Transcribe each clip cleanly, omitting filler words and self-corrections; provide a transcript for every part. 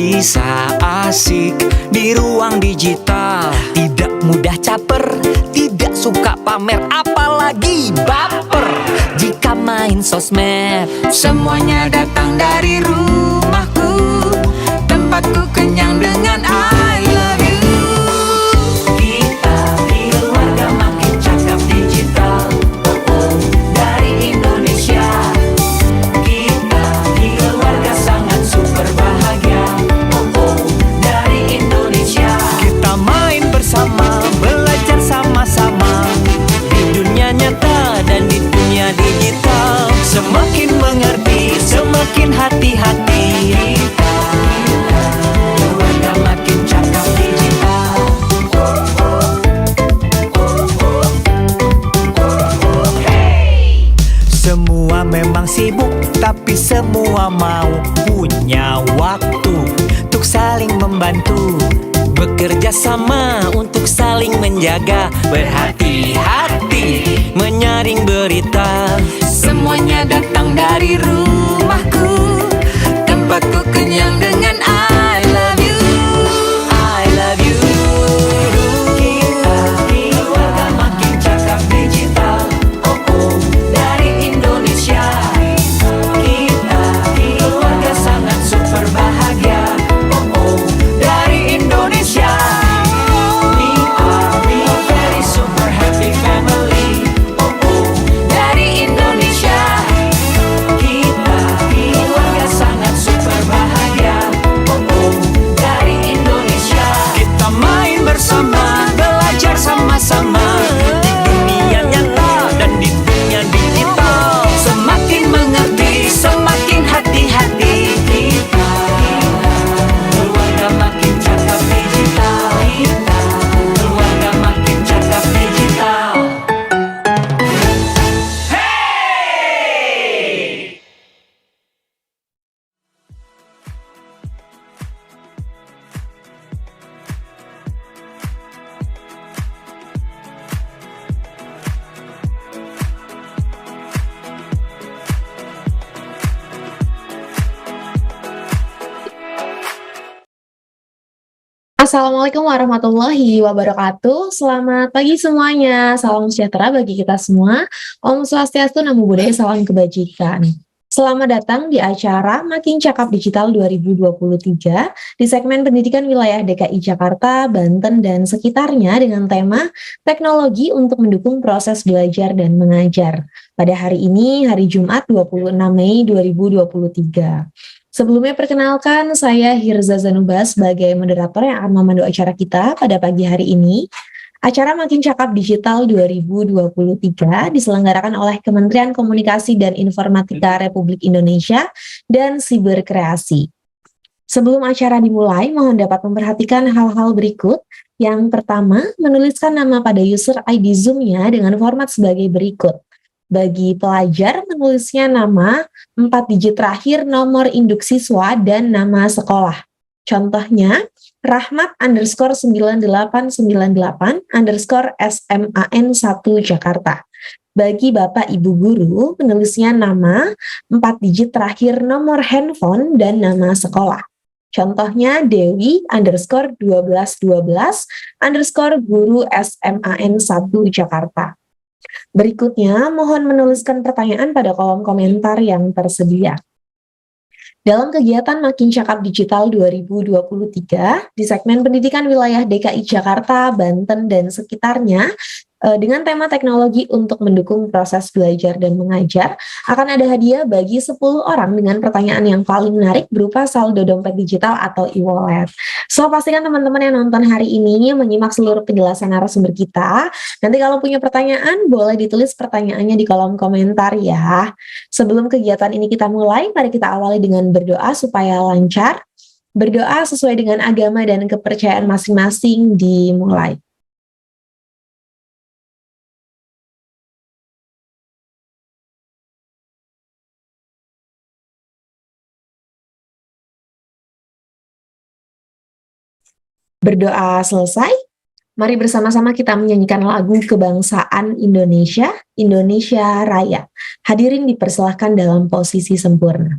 Bisa asik di ruang digital, tidak mudah caper, tidak suka pamer, apalagi baper jika main sosmed. semuanya datang dari rumahku, tempatku kenyang dengan I love you. Kita keluarga makin cakap digital, dari Indonesia. Kita keluarga sangat super bahagia, dari Indonesia. Kita main bersama, belajar sama-sama di dunia nyata dan di dunia digital. Semakin mengerti, semakin hati-hati. Keluarga makin cakap digital. Semua memang sibuk, tapi semua mau punya waktu untuk saling membantu, bekerja sama untuk saling menjaga, berhati-hati menyaring berita. Semuanya datang dari rumahku, tempatku kenyang dengan I love you. I love you. Kita keluarga makin cakap digital, dari Indonesia. Kita keluarga sangat super bahagia, dari Indonesia. We are very super happy family, dari Indonesia. Kita keluarga sangat super bahagia, dari Indonesia. Kita main bersama, belajar sama-sama di dunia nyata dan di dunia digital. Semakin mengerti, semakin hati-hati. Kita keluarga makin cakap digital. Kita keluarga makin cakap digital. Assalamualaikum warahmatullahi wabarakatuh. Selamat pagi semuanya. Salam sejahtera bagi kita semua. Om Swastiastu, Namo Buddhaya, salam kebajikan. Selamat datang di acara Makin Cakap Digital 2023 di segmen pendidikan wilayah DKI Jakarta, Banten, dan sekitarnya dengan tema teknologi untuk mendukung proses belajar dan mengajar. Pada hari ini, hari Jumat 26 Mei 2023. Sebelumnya perkenalkan, saya Hirza Zanuba sebagai moderator yang akan memandu acara kita pada pagi hari ini. Acara Makin Cakap Digital 2023 diselenggarakan oleh Kementerian Komunikasi dan Informatika Republik Indonesia dan Siberkreasi. Sebelum acara dimulai, mohon dapat memperhatikan hal-hal berikut. Yang pertama, menuliskan nama pada user ID Zoom-nya dengan format sebagai berikut. Bagi pelajar, menulisnya nama 4 digit terakhir, nomor induk siswa, dan nama sekolah. Contohnya, Rahmat _9898_SMAN1 Jakarta. Bagi Bapak Ibu Guru, menulisnya nama 4 digit terakhir, nomor handphone, dan nama sekolah. Contohnya Dewi _1212_guru SMAN1 Jakarta. Berikutnya, mohon menuliskan pertanyaan pada kolom komentar yang tersedia. Dalam kegiatan Makin Cakap Digital 2023, di segmen pendidikan wilayah DKI Jakarta, Banten, dan sekitarnya, dengan tema teknologi untuk mendukung proses belajar dan mengajar, akan ada hadiah bagi 10 orang dengan pertanyaan yang paling menarik berupa saldo dompet digital atau e-wallet. So, pastikan teman-teman yang nonton hari ini menyimak seluruh penjelasan narasumber kita. Nanti kalau punya pertanyaan, boleh ditulis pertanyaannya di kolom komentar ya. Sebelum kegiatan ini kita mulai, mari kita awali dengan berdoa supaya lancar. Berdoa sesuai dengan agama dan kepercayaan masing-masing dimulai. Berdoa selesai, mari bersama-sama kita menyanyikan lagu kebangsaan Indonesia, Indonesia Raya. Hadirin dipersilahkan dalam posisi sempurna.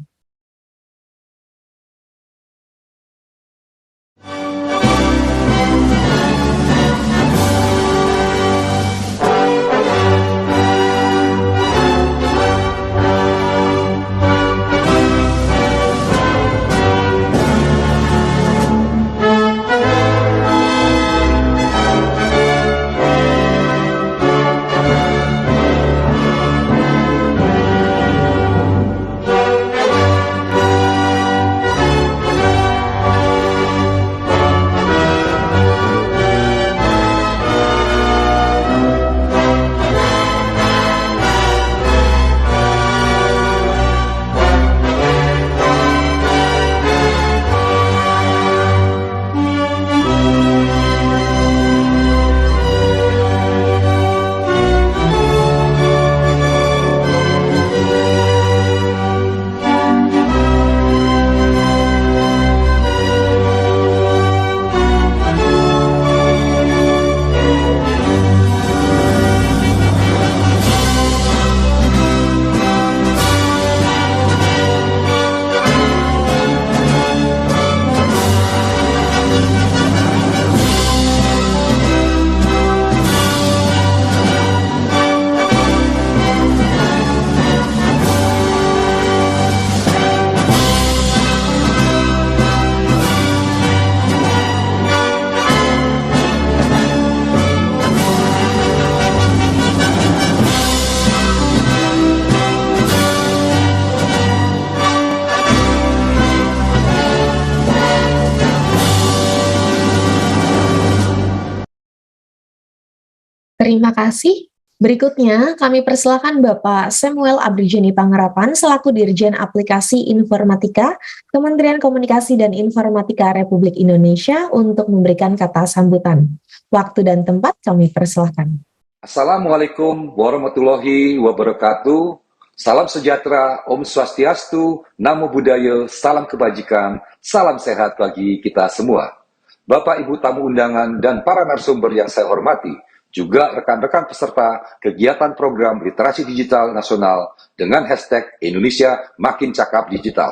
Terima kasih. Berikutnya, kami persilakan Bapak Samuel Abrijeni Pangerapan selaku Dirjen Aplikasi Informatika, Kementerian Komunikasi dan Informatika Republik Indonesia untuk memberikan kata sambutan. Waktu dan tempat kami persilakan. Assalamualaikum warahmatullahi wabarakatuh. Salam sejahtera, Om Swastiastu, Namo Buddhaya, salam kebajikan, salam sehat bagi kita semua. Bapak, Ibu tamu undangan, dan para narasumber yang saya hormati, juga rekan-rekan peserta kegiatan program literasi digital nasional dengan hashtag Indonesia Makin Cakap Digital.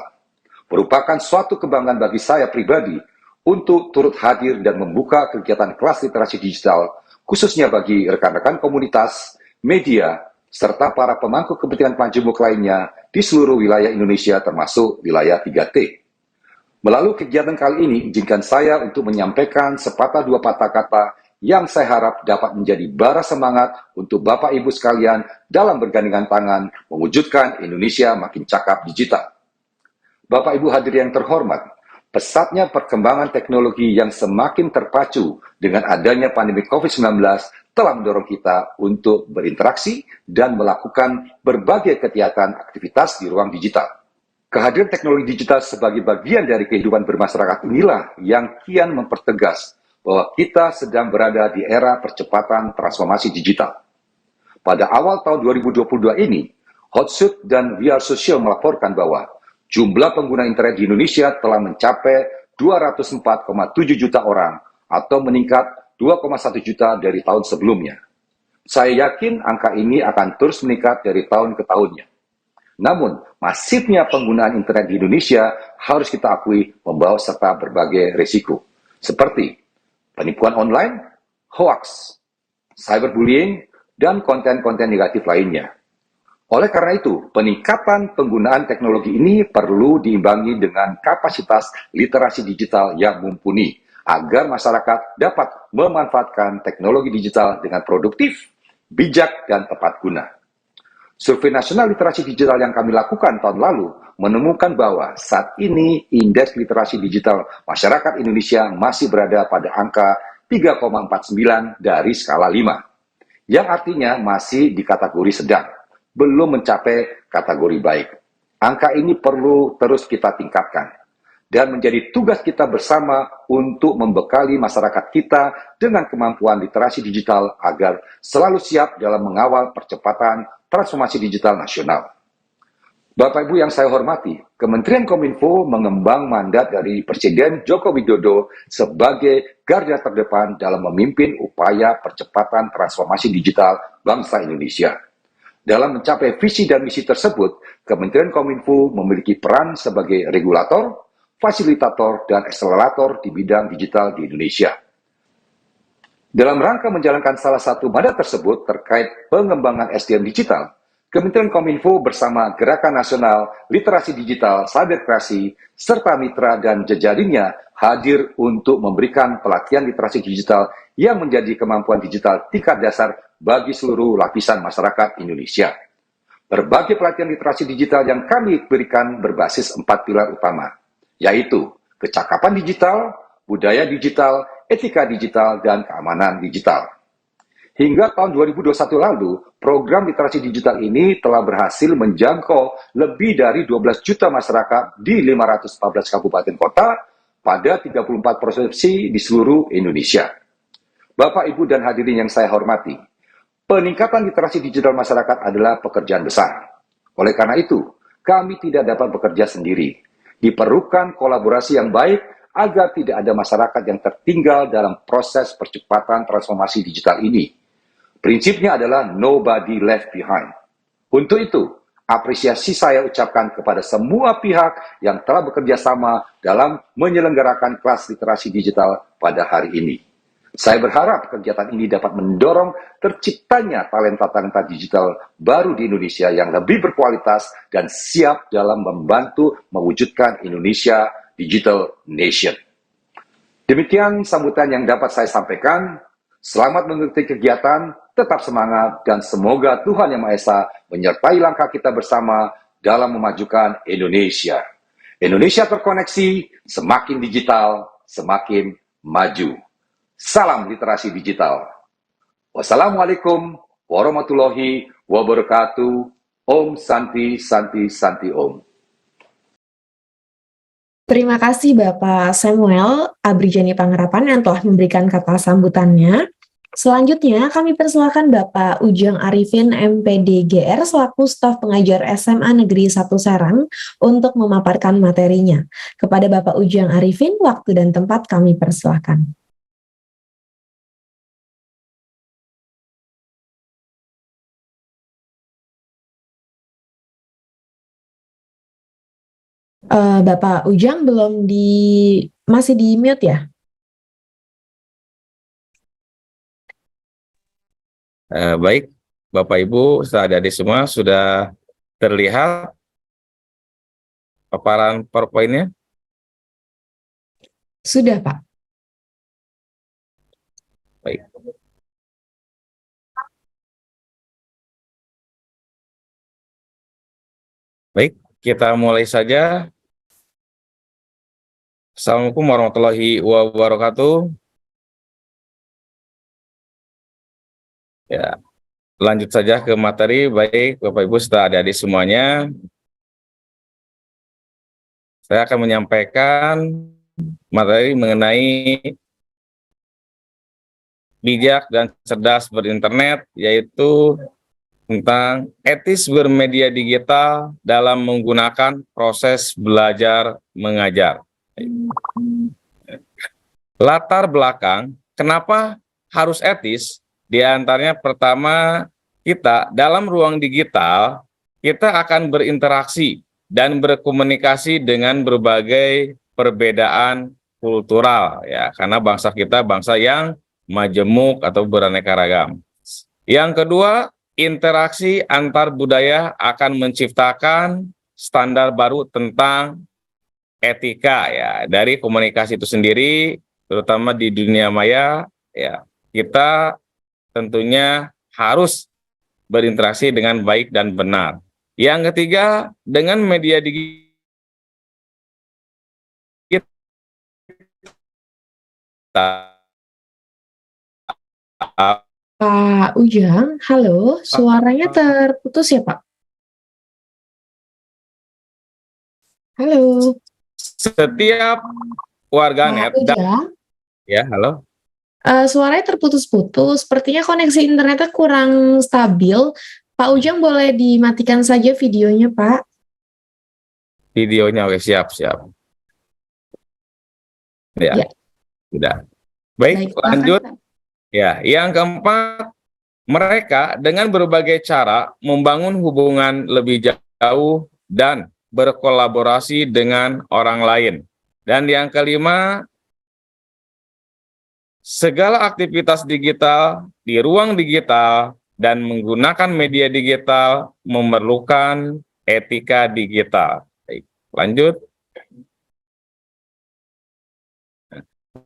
Merupakan suatu kebanggaan bagi saya pribadi untuk turut hadir dan membuka kegiatan kelas literasi digital, khususnya bagi rekan-rekan komunitas, media, serta para pemangku kepentingan majemuk lainnya di seluruh wilayah Indonesia termasuk wilayah 3T. Melalui kegiatan kali ini, izinkan saya untuk menyampaikan sepatah dua patah kata yang saya harap dapat menjadi bara semangat untuk Bapak Ibu sekalian dalam bergandengan tangan mewujudkan Indonesia Makin Cakap Digital. Bapak Ibu hadirin yang terhormat, pesatnya perkembangan teknologi yang semakin terpacu dengan adanya pandemi COVID-19 telah mendorong kita untuk berinteraksi dan melakukan berbagai kegiatan aktivitas di ruang digital. Kehadiran teknologi digital sebagai bagian dari kehidupan bermasyarakat inilah yang kian mempertegas bahwa kita sedang berada di era percepatan transformasi digital. Pada awal tahun 2022 ini, Hotsuite dan VR Social melaporkan bahwa jumlah pengguna internet di Indonesia telah mencapai 204,7 juta orang atau meningkat 2,1 juta dari tahun sebelumnya. Saya yakin angka ini akan terus meningkat dari tahun ke tahunnya. Namun, masifnya penggunaan internet di Indonesia harus kita akui membawa serta berbagai risiko, seperti penipuan online, hoax, cyberbullying, dan konten-konten negatif lainnya. Oleh karena itu, peningkatan penggunaan teknologi ini perlu diimbangi dengan kapasitas literasi digital yang mumpuni, agar masyarakat dapat memanfaatkan teknologi digital dengan produktif, bijak, dan tepat guna. Survei nasional literasi digital yang kami lakukan tahun lalu menemukan bahwa saat ini indeks literasi digital masyarakat Indonesia masih berada pada angka 3,49 dari skala 5, yang artinya masih di kategori sedang, belum mencapai kategori baik. Angka ini perlu terus kita tingkatkan, dan menjadi tugas kita bersama untuk membekali masyarakat kita dengan kemampuan literasi digital agar selalu siap dalam mengawal percepatan transformasi digital nasional. Bapak Ibu yang saya hormati, Kementerian Kominfo mengembang mandat dari Presiden Joko Widodo sebagai garda terdepan dalam memimpin upaya percepatan transformasi digital bangsa Indonesia. Dalam mencapai visi dan misi tersebut, Kementerian Kominfo memiliki peran sebagai regulator, fasilitator, dan akselerator di bidang digital di Indonesia. Dalam rangka menjalankan salah satu mandat tersebut terkait pengembangan SDM digital, Kementerian Kominfo bersama Gerakan Nasional Literasi Digital Cyberkreasi serta mitra dan jejaringnya hadir untuk memberikan pelatihan literasi digital yang menjadi kemampuan digital tingkat dasar bagi seluruh lapisan masyarakat Indonesia. Berbagai pelatihan literasi digital yang kami berikan berbasis 4 pilar utama, yaitu kecakapan digital, budaya digital, etika digital, dan keamanan digital. Hingga tahun 2021 lalu, program literasi digital ini telah berhasil menjangkau lebih dari 12 juta masyarakat di 514 kabupaten kota pada 34 provinsi di seluruh Indonesia. Bapak, Ibu, dan hadirin yang saya hormati, peningkatan literasi digital masyarakat adalah pekerjaan besar. Oleh karena itu, kami tidak dapat bekerja sendiri. Diperlukan kolaborasi yang baik agar tidak ada masyarakat yang tertinggal dalam proses percepatan transformasi digital ini. Prinsipnya adalah nobody left behind. Untuk itu, apresiasi saya ucapkan kepada semua pihak yang telah bekerja sama dalam menyelenggarakan kelas literasi digital pada hari ini. Saya berharap kegiatan ini dapat mendorong terciptanya talenta-talenta digital baru di Indonesia yang lebih berkualitas dan siap dalam membantu mewujudkan Indonesia Digital Nation. Demikian sambutan yang dapat saya sampaikan. Selamat mengikuti kegiatan, tetap semangat, dan semoga Tuhan Yang Maha Esa menyertai langkah kita bersama dalam memajukan Indonesia. Indonesia terkoneksi, semakin digital, semakin maju. Salam literasi digital. Wassalamualaikum warahmatullahi wabarakatuh. Om Santi Santi Santi Om. Terima kasih Bapak Samuel Abrijani Pangerapan yang telah memberikan kata sambutannya. Selanjutnya kami persilakan Bapak Ujang Arifin MPD GR selaku staf pengajar SMA Negeri 1 Serang untuk memaparkan materinya. Kepada Bapak Ujang Arifin, waktu dan tempat kami persilakan. Bapak Ujang masih di mute ya? Baik, Bapak Ibu, adik-adik semua sudah terlihat paparan PowerPoint-nya? Sudah, Pak. Baik. Baik, kita mulai saja. Assalamualaikum warahmatullahi wabarakatuh. Ya, lanjut saja ke materi. Baik, Bapak Ibu serta adik-adik semuanya. Saya akan menyampaikan materi mengenai bijak dan cerdas berinternet, yaitu tentang etis bermedia digital dalam menggunakan proses belajar mengajar. Latar belakang, kenapa harus etis? Di antaranya pertama, kita dalam ruang digital, kita akan berinteraksi dan berkomunikasi dengan berbagai perbedaan kultural, ya, karena bangsa kita bangsa yang majemuk atau beraneka ragam. Yang kedua, interaksi antar budaya akan menciptakan standar baru tentang etika, ya, dari komunikasi itu sendiri, terutama di dunia maya, ya, kita tentunya harus berinteraksi dengan baik dan benar. Yang ketiga, dengan media digital Pak Ujang, halo, suaranya terputus ya, Pak? Halo, setiap Pak warganet, Ujang, ya, halo. suaranya terputus-putus, sepertinya koneksi internetnya kurang stabil. Pak Ujang boleh dimatikan saja videonya, Pak. Videonya, oke, siap. Ya, Ya. sudah. Baik, Baik, lanjut. Pak. Ya, yang keempat, mereka dengan berbagai cara membangun hubungan lebih jauh dan berkolaborasi dengan orang lain. Dan yang kelima, segala aktivitas digital di ruang digital dan menggunakan media digital memerlukan etika digital. Baik, lanjut.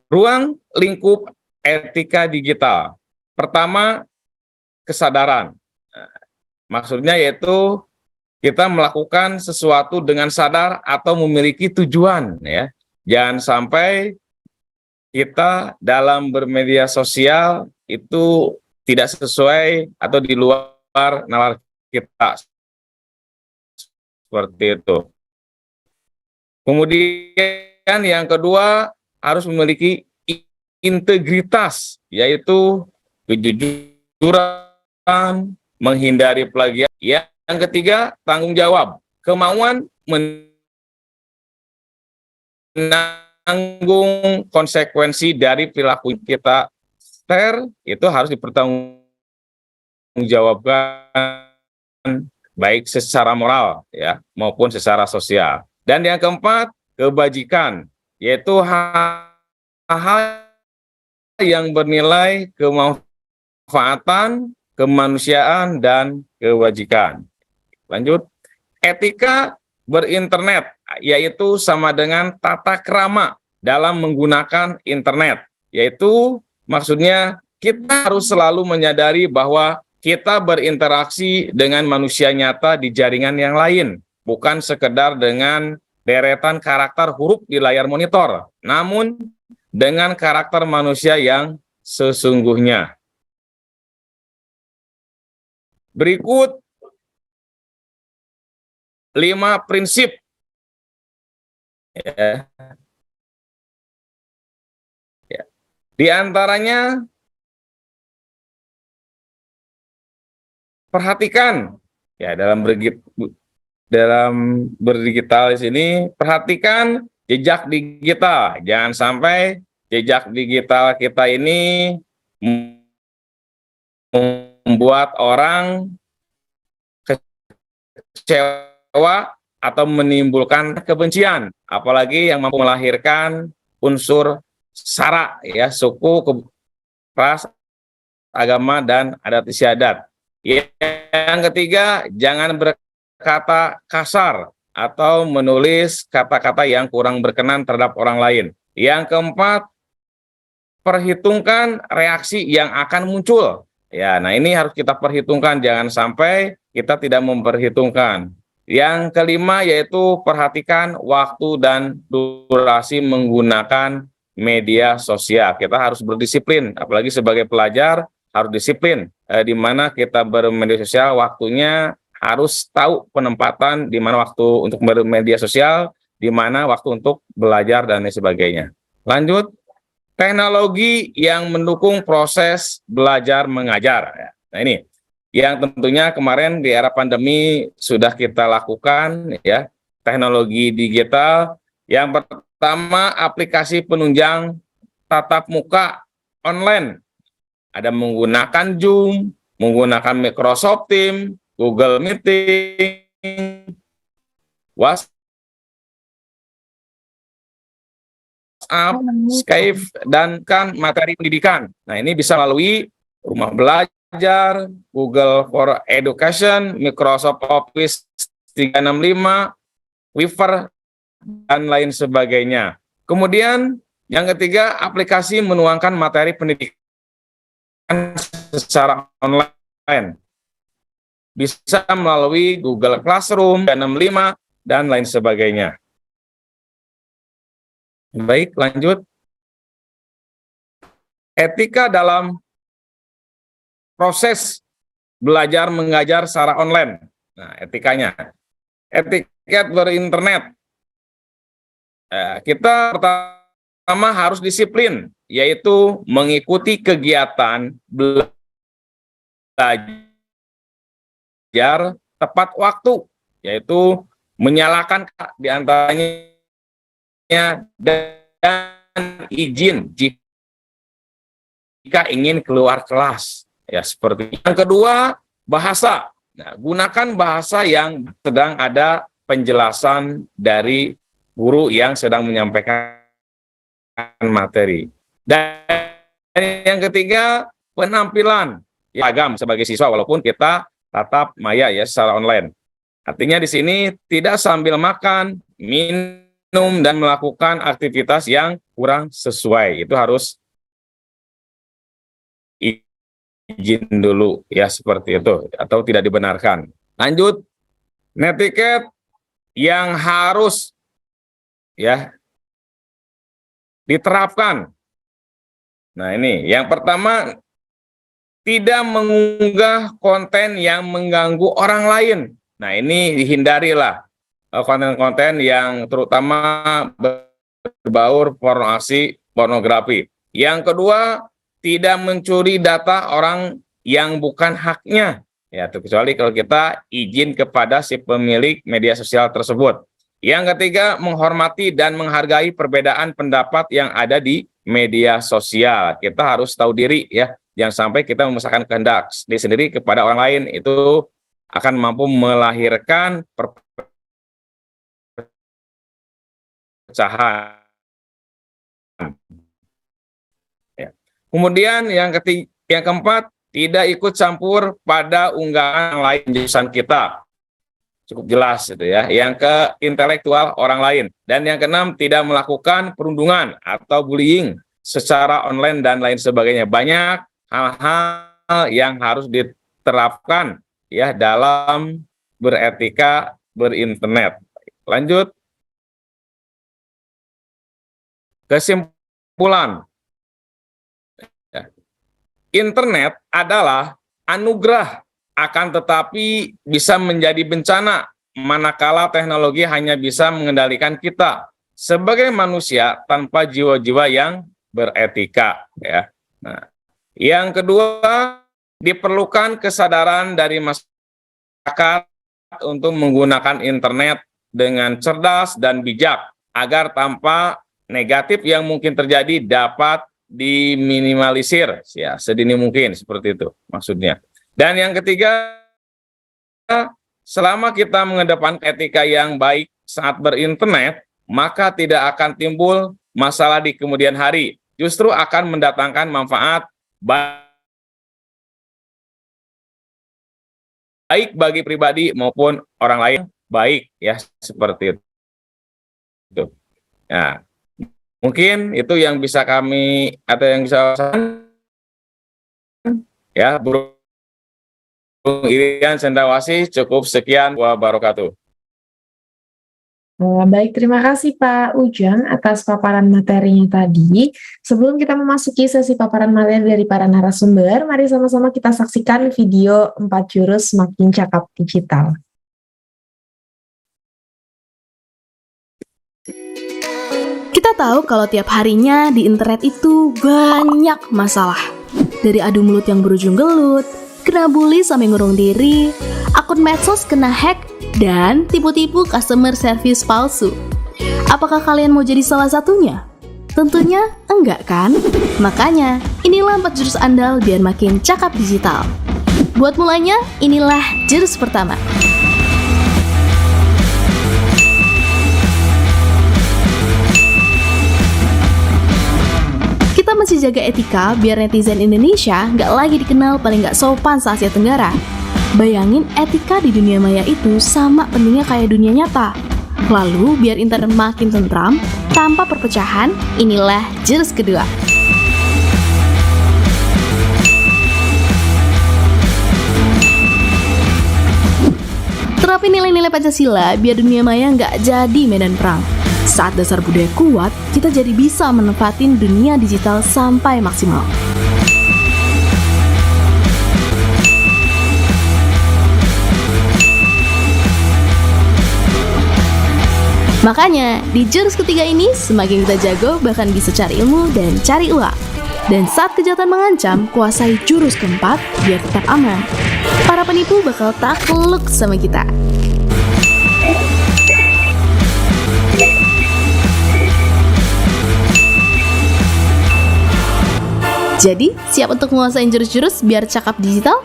Ruang lingkup etika digital. Pertama, kesadaran. Maksudnya yaitu kita melakukan sesuatu dengan sadar atau memiliki tujuan, ya. Jangan sampai kita dalam bermedia sosial itu tidak sesuai atau di luar nalar kita, seperti itu. Kemudian yang kedua, harus memiliki integritas, yaitu kejujuran, menghindari plagiat. Yang ketiga, tanggung jawab, kemauan menanggung konsekuensi dari perilaku kita. Share itu harus dipertanggungjawabkan baik secara moral, ya, maupun secara sosial. Dan yang keempat, kebajikan, yaitu hal-hal yang bernilai kemanfaatan, kemanusiaan, dan kebajikan. Lanjut, etika berinternet, yaitu sama dengan tata krama dalam menggunakan internet, yaitu maksudnya kita harus selalu menyadari bahwa kita berinteraksi dengan manusia nyata di jaringan yang lain, bukan sekedar dengan deretan karakter huruf di layar monitor, namun dengan karakter manusia yang sesungguhnya. Berikut 5 prinsip ya. Ya. Di antaranya perhatikan ya dalam berdigital di sini, perhatikan jejak digital. Jangan sampai jejak digital kita ini membuat orang kecewa atau menimbulkan kebencian, apalagi yang mampu melahirkan unsur sara ya, suku, ras, agama, dan adat istiadat. Yang ketiga, jangan berkata kasar atau menulis kata-kata yang kurang berkenan terhadap orang lain. Yang keempat, perhitungkan reaksi yang akan muncul. Ya, nah ini harus kita perhitungkan, jangan sampai kita tidak memperhitungkan. Yang kelima yaitu perhatikan waktu dan durasi menggunakan media sosial. Kita harus berdisiplin, apalagi sebagai pelajar harus disiplin. Di mana kita bermedia sosial, waktunya harus tahu penempatan di mana waktu untuk bermedia sosial, di mana waktu untuk belajar dan lain sebagainya. Lanjut. Teknologi yang mendukung proses belajar mengajar. Nah ini yang tentunya kemarin di era pandemi sudah kita lakukan ya, teknologi digital. Yang pertama, aplikasi penunjang tatap muka online. Ada menggunakan Zoom, menggunakan Microsoft Teams, Google Meeting, WhatsApp, Skype, dan kan materi pendidikan. Nah, ini bisa melalui Rumah Belajar, Google for Education, Microsoft Office 365, Weaver, dan lain sebagainya. Kemudian, yang ketiga, aplikasi menuangkan materi pendidikan secara online. Bisa melalui Google Classroom, 365, dan lain sebagainya. Baik, lanjut. Etika dalam proses belajar mengajar secara online. Nah, etikanya. Etiket berinternet. Kita pertama harus disiplin, yaitu mengikuti kegiatan belajar tepat waktu, yaitu menyalakan di antaranya dan izin jika ingin keluar kelas ya, seperti yang kedua, bahasa. Nah, gunakan bahasa yang sedang ada penjelasan dari guru yang sedang menyampaikan materi. Dan yang ketiga, penampilan ya, agam sebagai siswa walaupun kita tatap maya ya secara online. Artinya di sini tidak sambil makan, minum, dan melakukan aktivitas yang kurang sesuai. Itu harus izin dulu ya, seperti itu, atau tidak dibenarkan. Lanjut, netiquette yang harus ya diterapkan. Nah, ini yang pertama, tidak mengunggah konten yang mengganggu orang lain. Nah, ini dihindarilah konten-konten yang terutama berbaur pornografi. Yang kedua, tidak mencuri data orang yang bukan haknya. Ya, kecuali kalau kita izin kepada si pemilik media sosial tersebut. Yang ketiga, menghormati dan menghargai perbedaan pendapat yang ada di media sosial. Kita harus tahu diri ya, jangan sampai kita memaksakan kehendak diri sendiri kepada orang lain, itu akan mampu melahirkan perpecahan. Ya. Kemudian yang keempat, tidak ikut campur pada unggahan lain jurusan kita. Cukup jelas itu ya. Yang ke intelektual orang lain. Dan yang keenam, tidak melakukan perundungan atau bullying secara online dan lain sebagainya. Banyak hal-hal yang harus diterapkan ya dalam beretika berinternet. Lanjut. Kesimpulan. Internet adalah anugerah akan tetapi bisa menjadi bencana manakala teknologi hanya bisa mengendalikan kita sebagai manusia tanpa jiwa-jiwa yang beretika, ya. Nah, yang kedua, diperlukan kesadaran dari masyarakat untuk menggunakan internet dengan cerdas dan bijak agar dampak negatif yang mungkin terjadi dapat diminimalisir, ya, sedini mungkin, seperti itu maksudnya. Dan yang ketiga, selama kita mengedepankan etika yang baik saat berinternet, maka tidak akan timbul masalah di kemudian hari. Justru akan mendatangkan manfaat baik bagi pribadi maupun orang lain, baik, ya, seperti itu. Nah, mungkin itu yang bisa kami atau yang bisa ya, Bung Irian Cendrawasih, cukup sekian, wabarakatuh. Baik, terima kasih Pak Ujang atas paparan materinya tadi. Sebelum kita memasuki sesi paparan materi dari para narasumber, mari sama-sama kita saksikan video 4 jurus makin cakap digital. Kita tahu kalau tiap harinya di internet itu banyak masalah. Dari adu mulut yang berujung gelut, kena bully sampai ngurung diri, akun medsos kena hack, dan tipu-tipu customer service palsu. Apakah kalian mau jadi salah satunya? Tentunya enggak kan? Makanya, inilah 4 jurus andal biar makin cakap digital. Buat mulanya, inilah jurus pertama. Kita mesti jaga etika biar netizen Indonesia nggak lagi dikenal paling nggak sopan se-Asia Tenggara. Bayangin etika di dunia maya itu sama pentingnya kayak dunia nyata. Lalu biar internet makin tentram, tanpa perpecahan, inilah jurus kedua. Terapin nilai-nilai Pancasila biar dunia maya nggak jadi medan perang. Saat dasar budaya kuat, kita jadi bisa menempatin dunia digital sampai maksimal. Makanya, di jurus ketiga ini, semakin kita jago, bahkan bisa cari ilmu dan cari uang. Dan saat kejahatan mengancam, kuasai jurus keempat biar tetap aman. Para penipu bakal takluk sama kita. Jadi, siap untuk menguasai jurus-jurus biar cakap digital?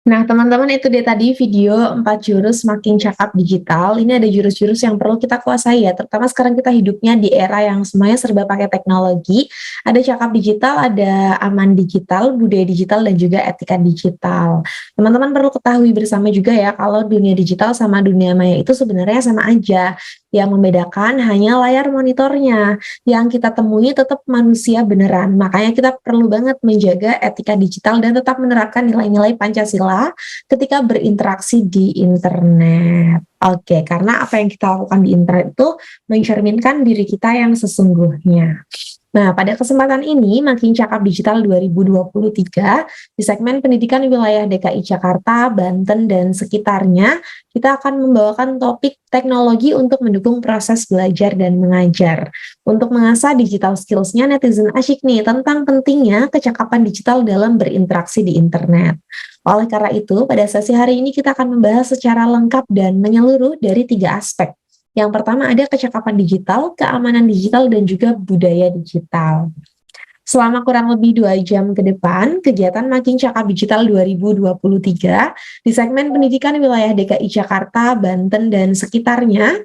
Nah, teman-teman, itu dia tadi video 4 jurus makin cakap digital. Ini ada jurus-jurus yang perlu kita kuasai ya, terutama sekarang kita hidupnya di era yang semuanya serba pakai teknologi. Ada cakap digital, ada aman digital, budaya digital, dan juga etika digital. Teman-teman perlu ketahui bersama juga ya, kalau dunia digital sama dunia maya itu sebenarnya sama aja. Yang membedakan hanya layar monitornya. Yang kita temui tetap manusia beneran. Makanya kita perlu banget menjaga etika digital dan tetap menerapkan nilai-nilai Pancasila ketika berinteraksi di internet. Oke, karena apa yang kita lakukan di internet itu mencerminkan diri kita yang sesungguhnya. Nah, pada kesempatan ini, Makin Cakap Digital 2023, di segmen pendidikan wilayah DKI Jakarta, Banten, dan sekitarnya, kita akan membawakan topik teknologi untuk mendukung proses belajar dan mengajar. Untuk mengasah digital skills-nya, netizen asyik nih tentang pentingnya kecakapan digital dalam berinteraksi di internet. Oleh karena itu, pada sesi hari ini kita akan membahas secara lengkap dan menyeluruh dari 3 aspek. Yang pertama ada kecakapan digital, keamanan digital, dan juga budaya digital. Selama kurang lebih 2 jam ke depan, kegiatan Makin Cakap Digital 2023 di segmen pendidikan wilayah DKI Jakarta, Banten, dan sekitarnya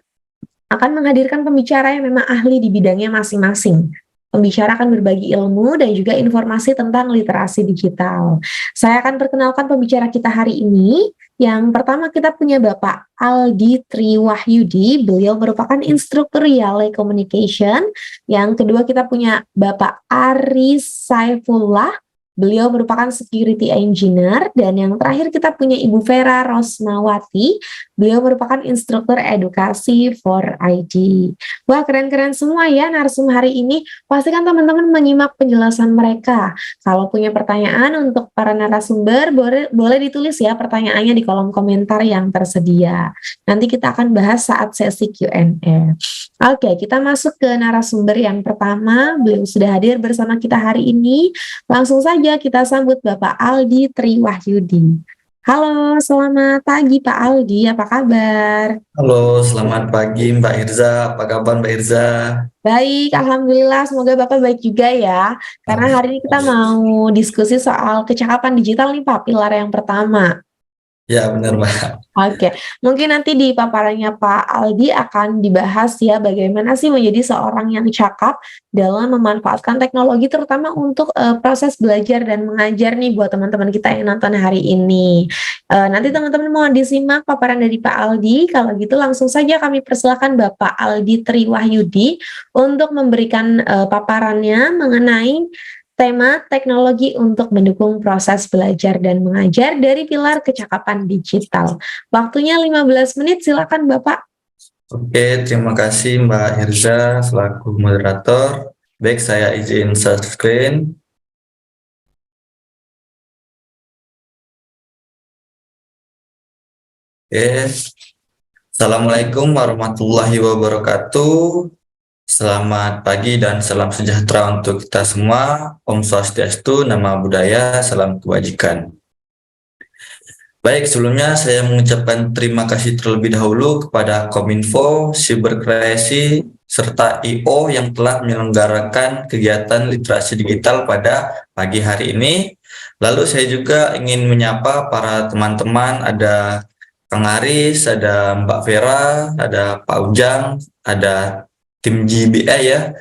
akan menghadirkan pembicara yang memang ahli di bidangnya masing-masing. Pembicara akan berbagi ilmu dan juga informasi tentang literasi digital. Saya akan perkenalkan pembicara kita hari ini. Yang pertama kita punya Bapak Aldi Triwahyudi, beliau merupakan instruktur Yale Communication. Yang kedua kita punya Bapak Aris Saifullah, beliau merupakan security engineer. Dan yang terakhir kita punya Ibu Vera Rosmawati, Beliau merupakan instruktur edukasi for ID. Wah, keren-keren semua ya narasumber hari ini. Pastikan teman-teman menyimak penjelasan mereka. Kalau punya pertanyaan untuk para narasumber, boleh ditulis ya pertanyaannya di kolom komentar yang tersedia. Nanti kita akan bahas saat sesi Q&A. Oke, kita masuk ke narasumber yang pertama. Beliau sudah hadir bersama kita hari ini. Langsung saja kita sambut Bapak Aldi Triwahyudi. Halo, selamat pagi Pak Aldi, apa kabar? Halo, selamat pagi Mbak Irza. Apa kabar Mbak Irza? Baik, Alhamdulillah, semoga Bapak baik juga ya. Karena hari ini kita mau diskusi soal kecakapan digital nih Pak, pilar yang pertama. Ya, benar Mbak. Oke, mungkin nanti di paparannya Pak Aldi akan dibahas ya bagaimana sih menjadi seorang yang cakap dalam memanfaatkan teknologi terutama untuk proses belajar dan mengajar nih buat teman-teman kita yang nonton hari ini. Nanti teman-teman mau disimak paparan dari Pak Aldi, kalau gitu langsung saja kami persilakan Bapak Aldi Triwahyudi untuk memberikan paparannya mengenai tema teknologi untuk mendukung proses belajar dan mengajar dari pilar kecakapan digital. Waktunya 15 menit, silakan Bapak. Oke, terima kasih Mbak Irza selaku moderator. Baik, saya izin share screen. Oke. Assalamualaikum warahmatullahi wabarakatuh. Selamat pagi dan salam sejahtera untuk kita semua. Om Swastiastu, Namo Buddhaya, salam kebajikan. Baik, sebelumnya saya mengucapkan terima kasih terlebih dahulu kepada Kominfo, Cyberkreasi, serta I.O. yang telah menyelenggarakan kegiatan literasi digital pada pagi hari ini. Lalu saya juga ingin menyapa para teman-teman, ada Kang Aris, ada Mbak Vera, ada Pak Ujang, ada tim GBA ya.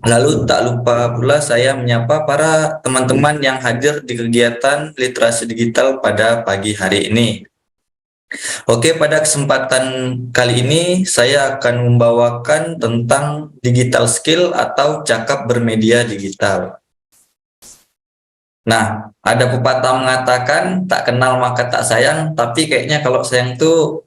Lalu tak lupa pula saya menyapa para teman-teman yang hadir di kegiatan literasi digital pada pagi hari ini. Oke, pada kesempatan kali ini saya akan membawakan tentang digital skill atau cakap bermedia digital. Nah, ada pepatah mengatakan tak kenal maka tak sayang, tapi kayaknya kalau sayang itu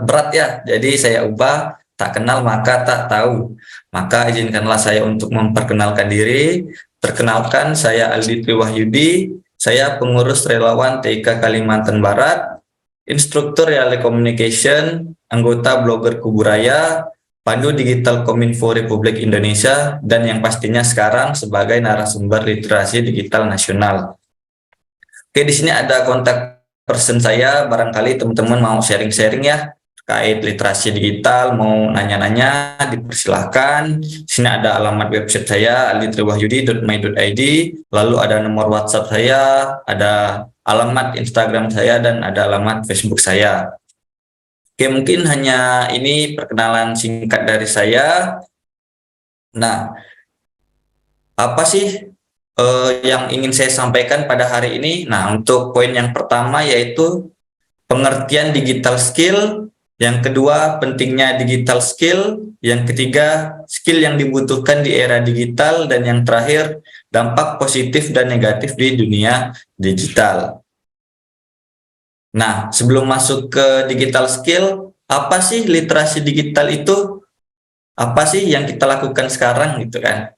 berat ya. Jadi saya ubah, tak kenal maka tak tahu. Maka izinkanlah saya untuk memperkenalkan diri. Perkenalkan, saya Aldi Triwahyudi. Saya pengurus relawan TIK Kalimantan Barat, instruktur Relay Communication, anggota blogger Kuburaya, Pandu Digital Kominfo Republik Indonesia, dan yang pastinya sekarang sebagai narasumber literasi digital nasional. Oke, di sini ada kontak person saya. Barangkali teman-teman mau sharing-sharing ya terkait literasi digital, mau nanya-nanya, dipersilahkan. Di sini ada alamat website saya, alditriwahyudi.my.id, lalu ada nomor WhatsApp saya, ada alamat Instagram saya, dan ada alamat Facebook saya. Oke, mungkin hanya ini perkenalan singkat dari saya. Nah, apa sih yang ingin saya sampaikan pada hari ini? Nah, untuk poin yang pertama yaitu pengertian digital skill. Yang kedua, pentingnya digital skill. Yang ketiga, skill yang dibutuhkan di era digital. Dan yang terakhir, dampak positif dan negatif di dunia digital. Nah, sebelum masuk ke digital skill, apa sih literasi digital itu? Apa sih yang kita lakukan sekarang gitu kan?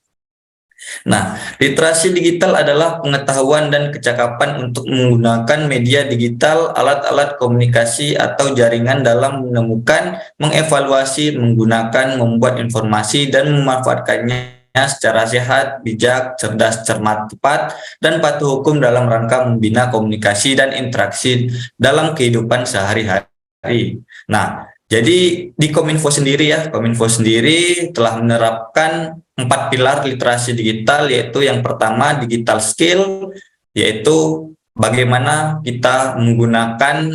Nah, literasi digital adalah pengetahuan dan kecakapan untuk menggunakan media digital, alat-alat komunikasi atau jaringan dalam menemukan, mengevaluasi, menggunakan, membuat informasi dan memanfaatkannya secara sehat, bijak, cerdas, cermat, tepat, dan patuh hukum dalam rangka membina komunikasi dan interaksi dalam kehidupan sehari-hari. Nah, jadi di Kominfo sendiri ya, Kominfo sendiri telah menerapkan 4 pilar literasi digital, yaitu yang pertama digital skill, yaitu bagaimana kita menggunakan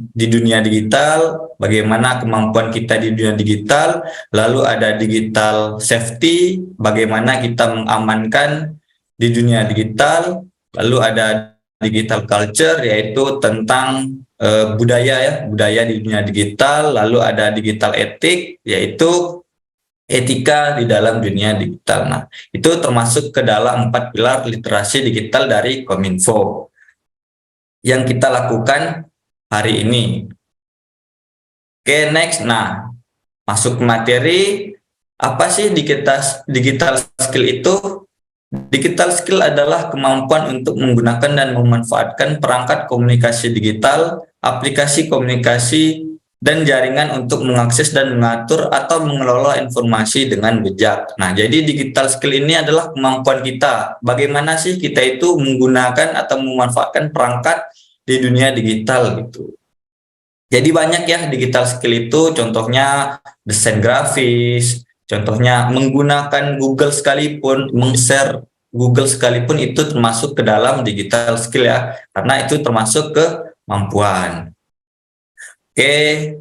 di dunia digital, bagaimana kemampuan kita di dunia digital. Lalu ada digital safety, bagaimana kita mengamankan di dunia digital. Lalu ada digital culture, yaitu tentang budaya di dunia digital. Lalu ada digital etik, yaitu etika di dalam dunia digital. Nah, itu termasuk ke dalam 4 pilar literasi digital dari Kominfo yang kita lakukan hari ini. Oke, next. Nah, masuk ke materi, apa sih digital skill itu? Digital skill adalah kemampuan untuk menggunakan dan memanfaatkan perangkat komunikasi digital, aplikasi komunikasi, dan jaringan untuk mengakses dan mengatur atau mengelola informasi dengan bijak. Nah, jadi digital skill ini adalah kemampuan kita. Bagaimana sih kita itu menggunakan atau memanfaatkan perangkat di dunia digital gitu. Jadi banyak ya digital skill itu, contohnya desain grafis, contohnya menggunakan Google sekalipun, meng-share Google sekalipun itu termasuk ke dalam digital skill ya, karena itu termasuk kemampuan. Oke,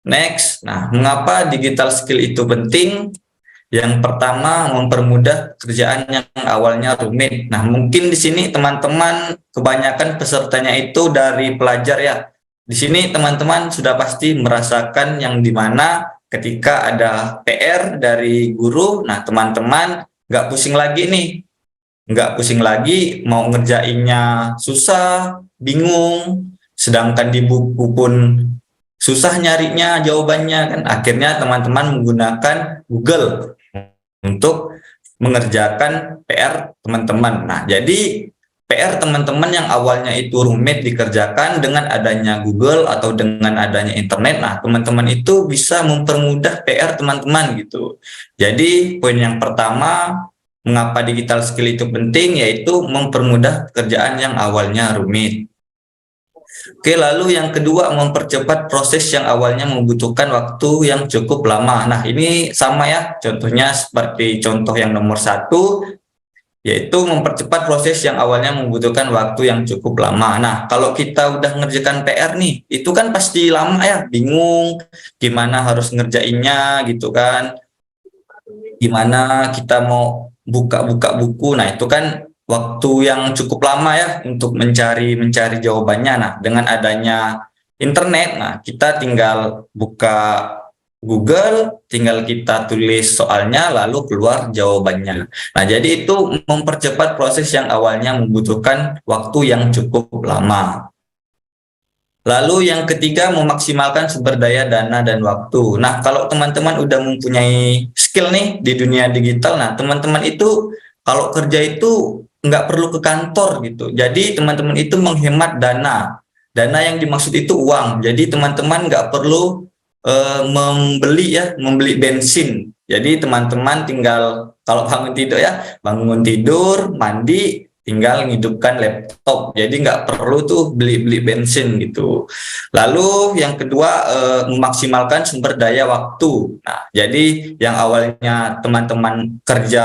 next. Nah, mengapa digital skill itu penting? Yang pertama, mempermudah kerjaan yang awalnya rumit. Nah, mungkin di sini teman-teman kebanyakan pesertanya itu dari pelajar ya. Di sini teman-teman sudah pasti merasakan yang dimana ketika ada PR dari guru, nah teman-teman nggak pusing lagi nih, nggak pusing lagi mau ngerjainnya susah, bingung, sedangkan di buku pun susah nyarinya jawabannya kan. Akhirnya teman-teman menggunakan Google untuk mengerjakan PR teman-teman. Nah, jadi PR teman-teman yang awalnya itu rumit dikerjakan dengan adanya Google atau dengan adanya internet. Nah, teman-teman itu bisa mempermudah PR teman-teman gitu. Jadi, poin yang pertama, mengapa digital skill itu penting, yaitu mempermudah pekerjaan yang awalnya rumit. Oke, lalu yang kedua, mempercepat proses yang awalnya membutuhkan waktu yang cukup lama. Nah, ini sama ya, contohnya seperti contoh yang nomor 1, yaitu mempercepat proses yang awalnya membutuhkan waktu yang cukup lama. Nah, kalau kita udah ngerjakan PR nih, itu kan pasti lama ya, bingung gimana harus ngerjainnya gitu kan. Gimana kita mau buka-buka buku. Nah, itu kan waktu yang cukup lama ya untuk mencari jawabannya. Nah, dengan adanya internet, nah kita tinggal buka Google, tinggal kita tulis soalnya lalu keluar jawabannya. Nah, jadi itu mempercepat proses yang awalnya membutuhkan waktu yang cukup lama. Lalu yang ketiga, memaksimalkan sumber daya, dana, dan waktu. Nah, kalau teman-teman udah mempunyai skill nih di dunia digital, nah teman-teman itu kalau kerja itu nggak perlu ke kantor gitu. Jadi teman-teman itu menghemat dana. Dana yang dimaksud itu uang. Jadi teman-teman nggak perlu membeli bensin. Jadi teman-teman tinggal kalau bangun tidur, mandi, tinggal ngidupkan laptop. Jadi nggak perlu tuh beli bensin gitu. Lalu yang kedua, memaksimalkan sumber daya waktu. Nah, jadi yang awalnya teman-teman kerja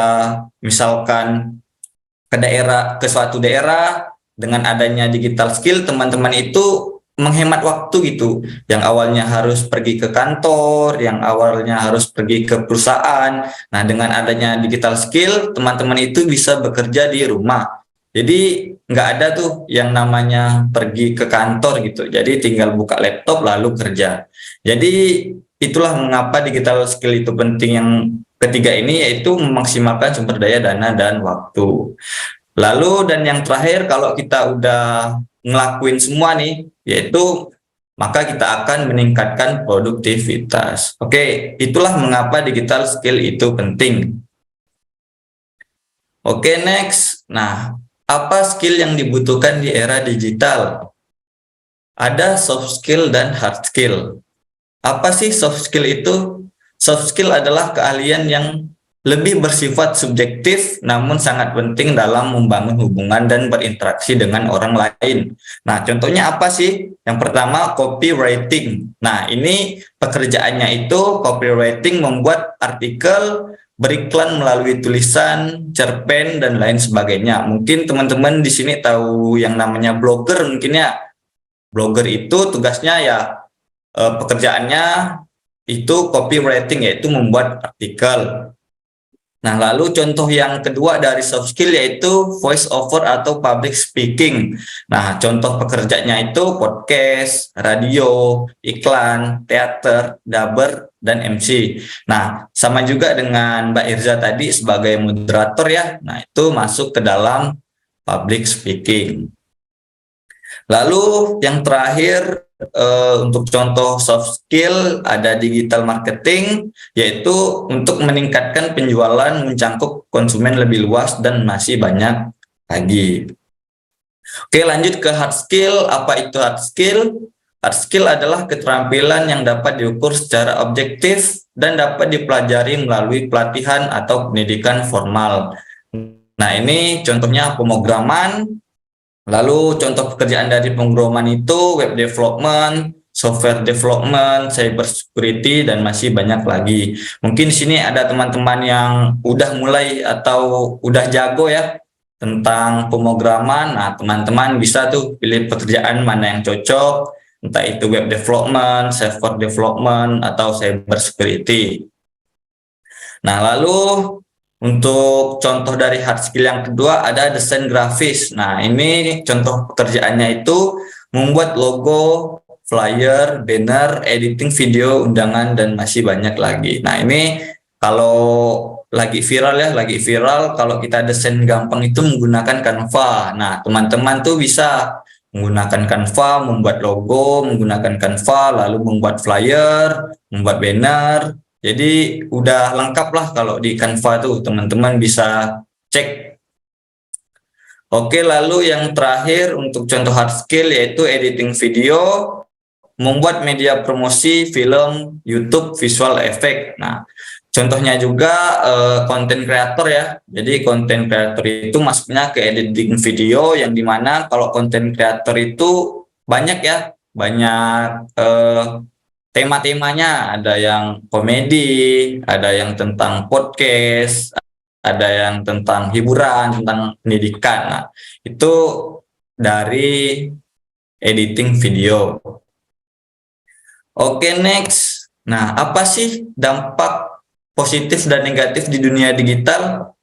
misalkan ke suatu daerah, dengan adanya digital skill teman-teman itu menghemat waktu gitu. Yang awalnya harus pergi ke kantor, yang awalnya harus pergi ke perusahaan. Nah, dengan adanya digital skill teman-teman itu bisa bekerja di rumah. Jadi nggak ada tuh yang namanya pergi ke kantor gitu. Jadi tinggal buka laptop lalu kerja. Jadi itulah mengapa digital skill itu penting. Yang ketiga ini yaitu memaksimalkan sumber daya, dana, dan waktu. Lalu dan yang terakhir, kalau kita udah ngelakuin semua nih, yaitu maka kita akan meningkatkan produktivitas. Oke, itulah mengapa digital skill itu penting. Oke, next. Nah, apa skill yang dibutuhkan di era digital? Ada soft skill dan hard skill. Apa sih soft skill itu? Soft skill adalah keahlian yang lebih bersifat subjektif namun sangat penting dalam membangun hubungan dan berinteraksi dengan orang lain. Nah, contohnya apa sih? Yang pertama, copywriting. Nah, ini pekerjaannya itu copywriting, membuat artikel, beriklan melalui tulisan, cerpen, dan lain sebagainya. Mungkin teman-teman di sini tahu yang namanya blogger mungkin ya. Blogger itu tugasnya ya pekerjaannya itu copywriting, yaitu membuat artikel. Nah, lalu contoh yang kedua dari soft skill yaitu voice over atau public speaking. Nah, contoh pekerjaannya itu podcast, radio, iklan, teater, dubber, dan MC. Nah, sama juga dengan Mbak Irza tadi sebagai moderator ya. Nah, itu masuk ke dalam public speaking. Lalu yang terakhir, untuk contoh soft skill ada digital marketing, yaitu untuk meningkatkan penjualan, mencangkup konsumen lebih luas dan masih banyak lagi. Oke, lanjut ke hard skill. Apa itu hard skill? Hard skill adalah keterampilan yang dapat diukur secara objektif dan dapat dipelajari melalui pelatihan atau pendidikan formal. Nah, ini contohnya pemrograman. Lalu contoh pekerjaan dari pemrograman itu web development, software development, cyber security, dan masih banyak lagi. Mungkin di sini ada teman-teman yang udah mulai atau udah jago ya tentang pemrograman. Nah, teman-teman bisa tuh pilih pekerjaan mana yang cocok, entah itu web development, software development, atau cyber security. Nah, lalu untuk contoh dari hard skill yang kedua ada desain grafis. Nah, ini contoh pekerjaannya itu membuat logo, flyer, banner, editing video, undangan, dan masih banyak lagi. Nah, ini kalau lagi viral kalau kita desain gampang itu menggunakan Canva. Nah, teman-teman tuh bisa menggunakan Canva, membuat logo, menggunakan Canva, lalu membuat flyer, membuat banner. Jadi udah lengkap lah kalau di Canva tuh, teman-teman bisa cek. Oke, lalu yang terakhir untuk contoh hard skill yaitu editing video, membuat media promosi, film, YouTube, visual effect. Nah, contohnya juga konten kreator ya. Jadi konten kreator itu masuknya ke editing video, yang dimana kalau konten kreator itu banyak ya, banyak tema-temanya, ada yang komedi, ada yang tentang podcast, ada yang tentang hiburan, tentang pendidikan. Nah, itu dari editing video. Oke, next. Nah, apa sih dampak positif dan negatif di dunia digital?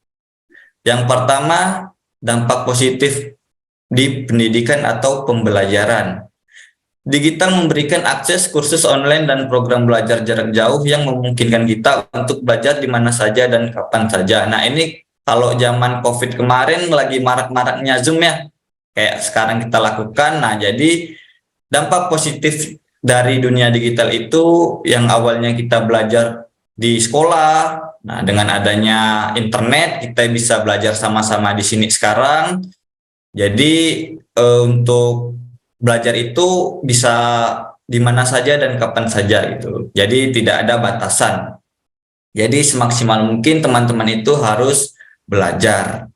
Yang pertama, dampak positif di pendidikan atau pembelajaran. Digital memberikan akses kursus online dan program belajar jarak jauh yang memungkinkan kita untuk belajar di mana saja dan kapan saja. Nah, ini kalau zaman COVID kemarin lagi marak-maraknya Zoom ya, kayak sekarang kita lakukan. Nah, jadi dampak positif dari dunia digital itu yang awalnya kita belajar di sekolah, nah dengan adanya internet kita bisa belajar sama-sama di sini sekarang. Jadi untuk belajar itu bisa di mana saja dan kapan saja gitu. Jadi tidak ada batasan. Jadi semaksimal mungkin teman-teman itu harus belajar.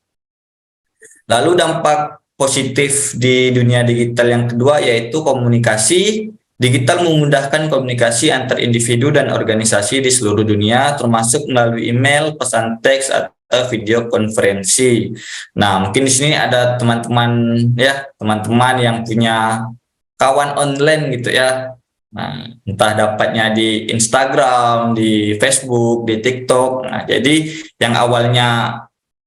Lalu dampak positif di dunia digital yang kedua yaitu komunikasi. Digital memudahkan komunikasi antar individu dan organisasi di seluruh dunia, termasuk melalui email, pesan teks, atau video konferensi. Nah, mungkin di sini ada teman-teman yang punya kawan online gitu ya. Nah, entah dapatnya di Instagram, di Facebook, di TikTok. Nah, jadi yang awalnya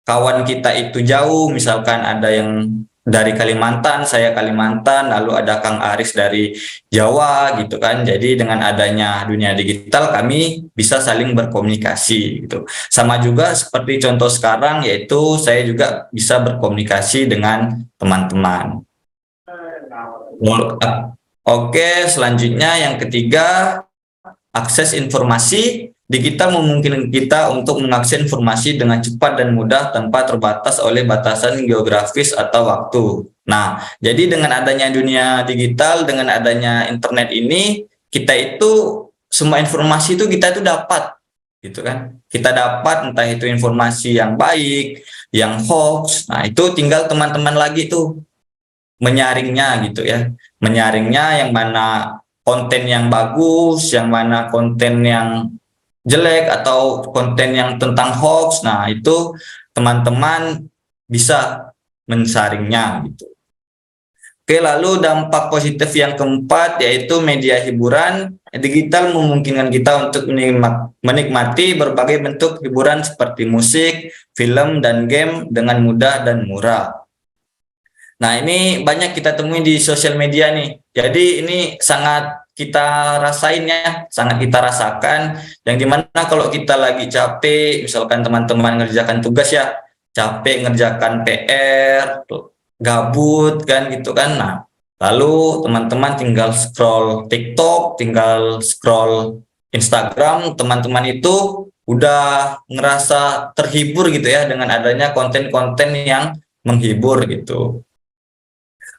kawan kita itu jauh, misalkan ada yang dari Kalimantan, saya Kalimantan, lalu ada Kang Aris dari Jawa gitu kan. Jadi dengan adanya dunia digital kami bisa saling berkomunikasi gitu. Sama juga seperti contoh sekarang yaitu saya juga bisa berkomunikasi dengan teman-teman. Oke, selanjutnya yang ketiga, akses informasi. Digital memungkinkan kita untuk mengakses informasi dengan cepat dan mudah tanpa terbatas oleh batasan geografis atau waktu. Nah, jadi dengan adanya dunia digital, dengan adanya internet ini, kita itu semua informasi itu kita itu dapat, gitu kan? Kita dapat entah itu informasi yang baik, yang hoax. Nah, itu tinggal teman-teman lagi tuh menyaringnya gitu ya. Menyaringnya yang mana konten yang bagus, yang mana konten yang jelek atau konten yang tentang hoax. Nah, itu teman-teman bisa mensaringnya gitu. Oke, lalu dampak positif yang keempat yaitu media hiburan. Digital memungkinkan kita untuk menikmati berbagai bentuk hiburan seperti musik, film, dan game dengan mudah dan murah. Nah, ini banyak kita temui di sosial media nih. Jadi ini sangat kita rasain ya, sangat kita rasakan. Yang dimana kalau kita lagi capek, misalkan teman-teman ngerjakan tugas ya, capek ngerjakan PR, gabut kan gitu kan. Nah, Lalu teman-teman tinggal scroll TikTok, tinggal scroll Instagram, teman-teman itu udah ngerasa terhibur gitu ya dengan adanya konten-konten yang menghibur gitu.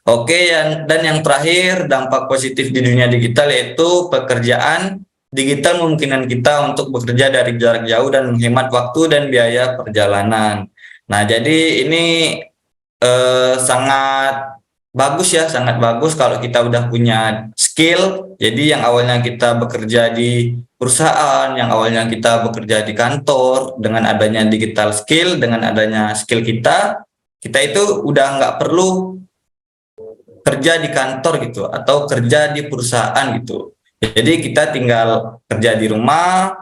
Oke, dan yang terakhir, dampak positif di dunia digital yaitu pekerjaan digital memungkinkan kita untuk bekerja dari jarak jauh dan menghemat waktu dan biaya perjalanan. Nah, jadi ini sangat bagus ya, sangat bagus kalau kita udah punya skill. Jadi yang awalnya kita bekerja di perusahaan, yang awalnya kita bekerja di kantor, dengan adanya digital skill, dengan adanya skill kita itu udah nggak perlu kerja di kantor gitu atau kerja di perusahaan gitu. Jadi kita tinggal kerja di rumah,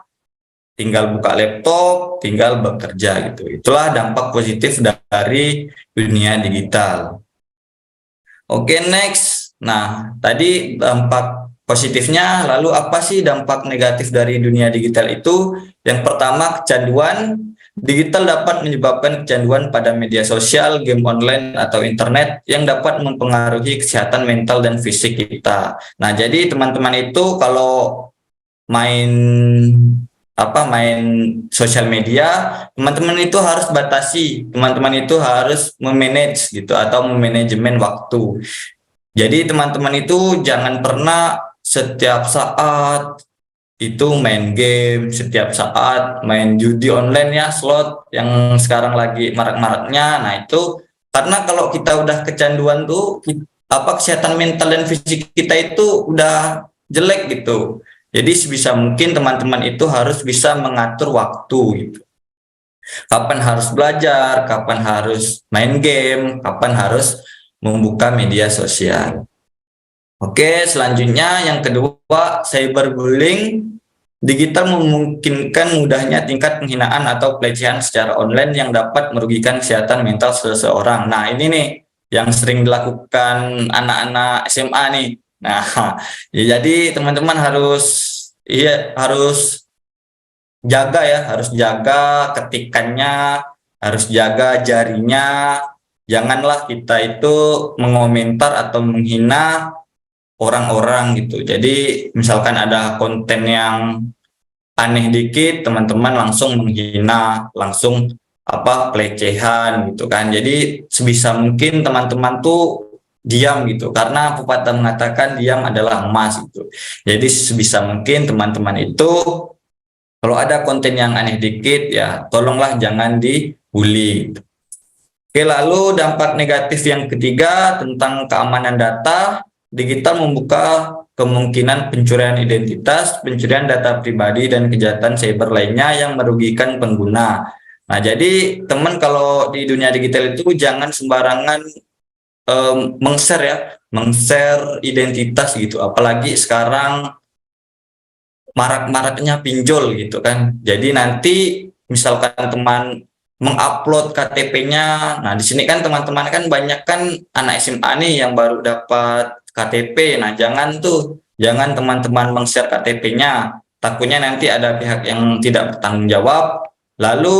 tinggal buka laptop, tinggal bekerja gitu. Itulah dampak positif dari dunia digital. Oke, next. Nah, tadi dampak positifnya, lalu apa sih dampak negatif dari dunia digital itu? Yang pertama, kecanduan. Digital dapat menyebabkan kecanduan pada media sosial, game online, atau internet yang dapat mempengaruhi kesehatan mental dan fisik kita. Nah, jadi teman-teman itu kalau main main sosial media, teman-teman itu harus batasi, teman-teman itu harus memanage gitu atau memanajemen waktu. Jadi teman-teman itu jangan pernah setiap saat itu main game, setiap saat main judi online ya, slot yang sekarang lagi marak-maraknya. Nah, itu karena kalau kita udah kecanduan tuh kesehatan mental dan fisik kita itu udah jelek gitu. Jadi sebisa mungkin teman-teman itu harus bisa mengatur waktu gitu. Kapan harus belajar, kapan harus main game, kapan harus membuka media sosial. Oke, selanjutnya yang kedua, cyberbullying. Digital memungkinkan mudahnya tingkat penghinaan atau pelecehan secara online yang dapat merugikan kesehatan mental seseorang. Nah, ini nih yang sering dilakukan anak-anak SMA nih. Nah, ya, jadi teman-teman harus harus jaga ketikannya, harus jaga jarinya. Janganlah kita itu mengomentar atau menghina orang-orang gitu. Jadi misalkan ada konten yang aneh dikit, teman-teman langsung menghina, langsung pelecehan gitu kan. Jadi sebisa mungkin teman-teman tuh diam gitu, karena pepatah mengatakan diam adalah emas gitu. Jadi sebisa mungkin teman-teman itu kalau ada konten yang aneh dikit ya tolonglah jangan dibully. Oke, lalu dampak negatif yang ketiga tentang keamanan data. Digital membuka kemungkinan pencurian identitas, pencurian data pribadi, dan kejahatan cyber lainnya yang merugikan pengguna. Nah, jadi teman kalau di dunia digital itu jangan sembarangan meng-share identitas gitu. Apalagi sekarang marak-maraknya pinjol gitu kan. Jadi nanti misalkan teman mengupload KTP-nya, nah di sini kan teman-teman kan banyak kan anak SMA nih yang baru dapat KTP. Nah, jangan teman-teman meng-share KTP-nya. Takutnya nanti ada pihak yang tidak bertanggung jawab, lalu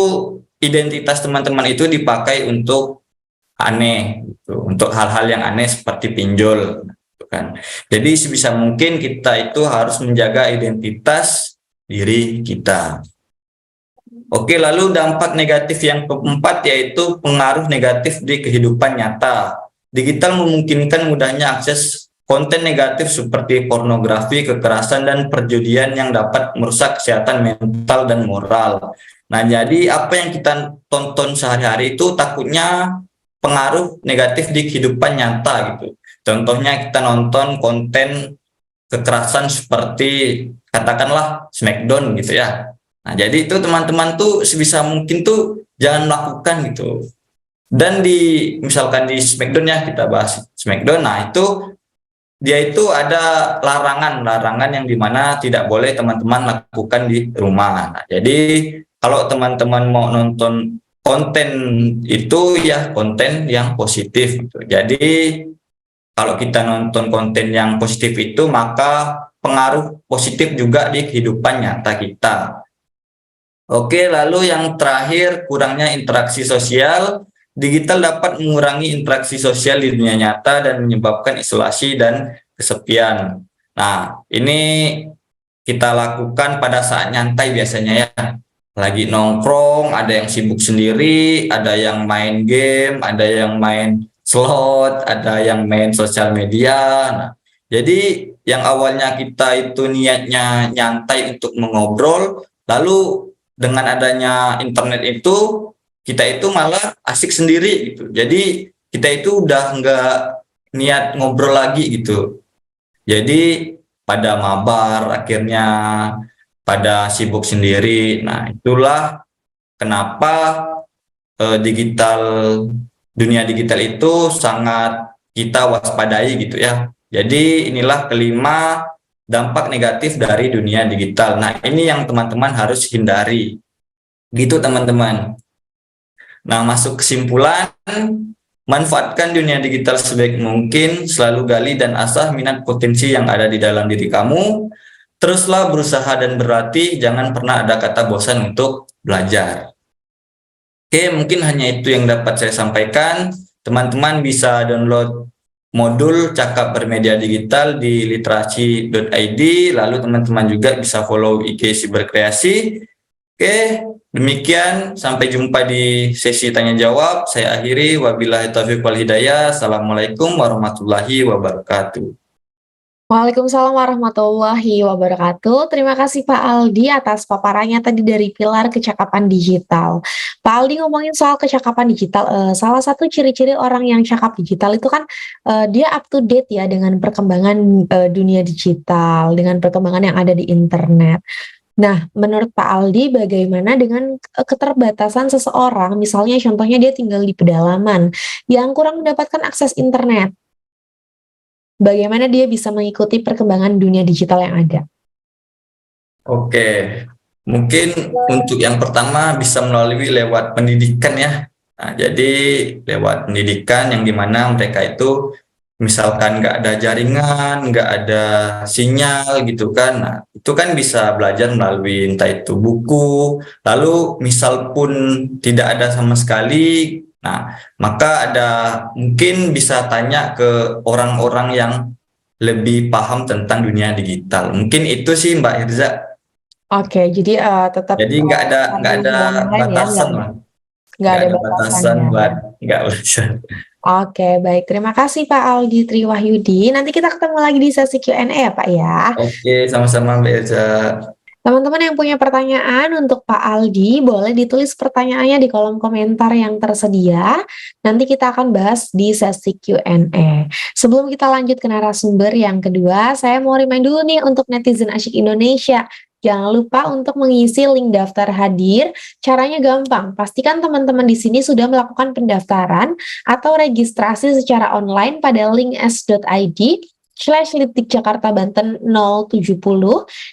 identitas teman-teman itu dipakai untuk aneh gitu, untuk hal-hal yang aneh seperti pinjol gitu kan. Jadi sebisa mungkin kita itu harus menjaga identitas diri kita. Oke, lalu dampak negatif yang keempat yaitu pengaruh negatif di kehidupan nyata. Digital memungkinkan mudahnya akses konten negatif seperti pornografi, kekerasan, dan perjudian yang dapat merusak kesehatan mental dan moral. Nah, jadi apa yang kita tonton sehari-hari itu takutnya pengaruh negatif di kehidupan nyata gitu. Contohnya kita nonton konten kekerasan seperti katakanlah Smackdown gitu ya. Nah, jadi itu teman-teman tuh sebisa mungkin tuh jangan melakukan gitu. Dan misalkan di Smackdown ya, kita bahas Smackdown, nah itu dia itu ada larangan yang dimana tidak boleh teman-teman lakukan di rumah. Nah, jadi kalau teman-teman mau nonton konten itu ya konten yang positif gitu. Jadi kalau kita nonton konten yang positif itu maka pengaruh positif juga di kehidupan nyata kita. Oke, lalu yang terakhir kurangnya interaksi sosial. digital dapat mengurangi interaksi sosial di dunia nyata dan menyebabkan isolasi dan kesepian. Nah, ini kita lakukan pada saat nyantai biasanya ya. Lagi nongkrong, ada yang sibuk sendiri, ada yang main game, ada yang main slot, ada yang main sosial media. Nah, jadi yang awalnya kita itu niatnya nyantai untuk mengobrol, lalu dengan adanya internet itu kita itu malah asik sendiri gitu. Jadi kita itu udah nggak niat ngobrol lagi gitu. Jadi pada mabar akhirnya pada sibuk sendiri. Nah, itulah kenapa digital dunia digital itu sangat kita waspadai gitu ya. Jadi inilah kelima dampak negatif dari dunia digital. Nah, ini yang teman-teman harus hindari. Gitu teman-teman. Nah, masuk kesimpulan, manfaatkan dunia digital sebaik mungkin, selalu gali dan asah minat potensi yang ada di dalam diri kamu. Teruslah berusaha dan berlatih, jangan pernah ada kata bosan untuk belajar. Oke, mungkin hanya itu yang dapat saya sampaikan. Teman-teman bisa download modul Cakap Bermedia Digital di literasi.id, lalu teman-teman juga bisa follow IG Siberkreasi. Oke, demikian. Sampai jumpa di sesi tanya-jawab. Saya akhiri. Wabillahi taufiq wal hidayah. Assalamualaikum warahmatullahi wabarakatuh. Waalaikumsalam warahmatullahi wabarakatuh. Terima kasih Pak Aldi atas paparannya tadi dari pilar kecakapan digital. Pak Aldi ngomongin soal kecakapan digital, salah satu ciri-ciri orang yang cakap digital itu kan dia up to date ya dengan perkembangan dunia digital, dengan perkembangan yang ada di internet. Nah, menurut Pak Aldi, bagaimana dengan keterbatasan seseorang, misalnya contohnya dia tinggal di pedalaman, yang kurang mendapatkan akses internet? Bagaimana dia bisa mengikuti perkembangan dunia digital yang ada? Oke, mungkin untuk yang pertama bisa melalui lewat pendidikan ya. Nah, jadi lewat pendidikan yang dimana mereka itu misalkan nggak ada jaringan, nggak ada sinyal gitu kan. Nah, itu kan bisa belajar melalui entah itu buku, lalu misal pun tidak ada sama sekali, nah maka ada mungkin bisa tanya ke orang-orang yang lebih paham tentang dunia digital. Mungkin itu sih Mbak Hirza. Oke, jadi tetap Jadi nggak ada batasan lah. nggak ada Batasan batasannya. buat nggak bisa. Oke, baik. Terima kasih Pak Aldi Triwahyudi. Nanti kita ketemu lagi di sesi Q&A ya Pak ya. Oke, sama-sama Mbak Hirza. Teman-teman yang punya pertanyaan untuk Pak Aldi, boleh ditulis pertanyaannya di kolom komentar yang tersedia. Nanti kita akan bahas di sesi Q&A. Sebelum kita lanjut ke narasumber yang kedua, saya mau remind dulu nih untuk netizen asyik Indonesia. Jangan lupa untuk mengisi link daftar hadir. Caranya gampang. Pastikan teman-teman di sini sudah melakukan pendaftaran atau registrasi secara online pada link s.id/litik Jakarta Banten 070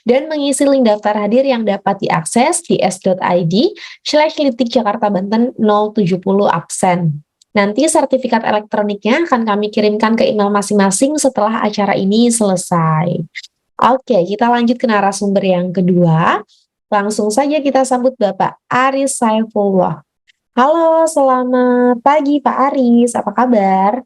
dan mengisi link daftar hadir yang dapat diakses di s.id/litik Jakarta Banten 070 absen. Nanti sertifikat elektroniknya akan kami kirimkan ke email masing-masing setelah acara ini selesai. Oke, kita lanjut ke narasumber yang kedua. Langsung saja kita sambut Bapak Aris Saifullah. Halo, selamat pagi Pak Aris, apa kabar?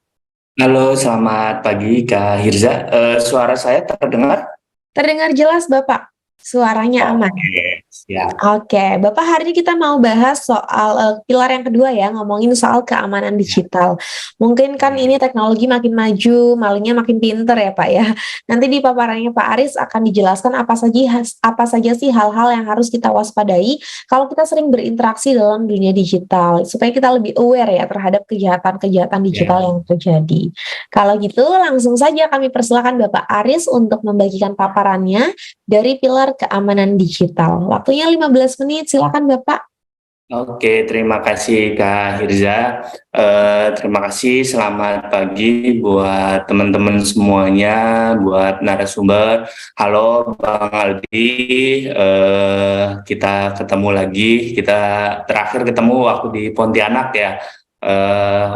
Halo, selamat pagi Kak Hirza. Suara saya terdengar? Terdengar jelas Bapak, suaranya aman. Oke, siap. Oke, Bapak hari ini kita mau bahas soal pilar yang kedua ya, ngomongin soal keamanan digital. Mungkin kan ini teknologi makin maju, malingnya makin pinter ya Pak ya. Nanti di paparannya Pak Aris akan dijelaskan apa saja sih hal-hal yang harus kita waspadai kalau kita sering berinteraksi dalam dunia digital, supaya kita lebih aware ya terhadap kejahatan-kejahatan digital yang terjadi. Kalau gitu langsung saja kami persilakan Bapak Aris untuk membagikan paparannya dari pilar keamanan digital. Waktunya 15 menit, silakan Bapak. Oke, terima kasih Kak Hirza. Terima kasih, selamat pagi buat teman-teman semuanya, buat narasumber. Halo Bang Aldi, kita ketemu lagi. Kita terakhir ketemu waktu di Pontianak ya,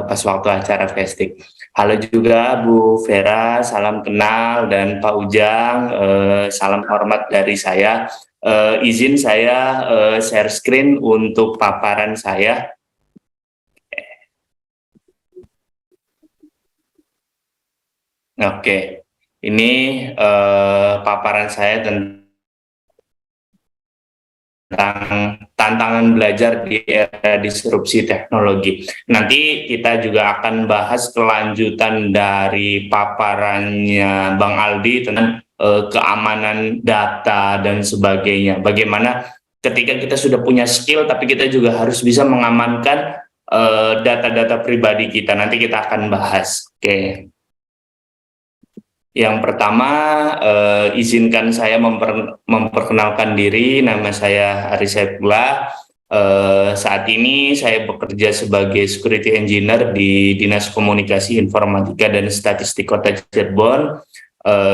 pas waktu acara Festik. Halo juga Bu Vera, salam kenal, dan Pak Ujang, salam hormat dari saya. Izin saya share screen untuk paparan saya. Oke, ini paparan saya tentang tantangan belajar di era disrupsi teknologi. Nanti kita juga akan bahas kelanjutan dari paparannya Bang Aldi tentang keamanan data dan sebagainya. Bagaimana ketika kita sudah punya skill, tapi kita juga harus bisa mengamankan data-data pribadi kita. Nanti kita akan bahas. Oke. Yang pertama, izinkan saya memperkenalkan diri. Nama saya Aris Saifullah. Saat ini saya bekerja sebagai security engineer di Dinas Komunikasi Informatika dan Statistik Kota Cirebon.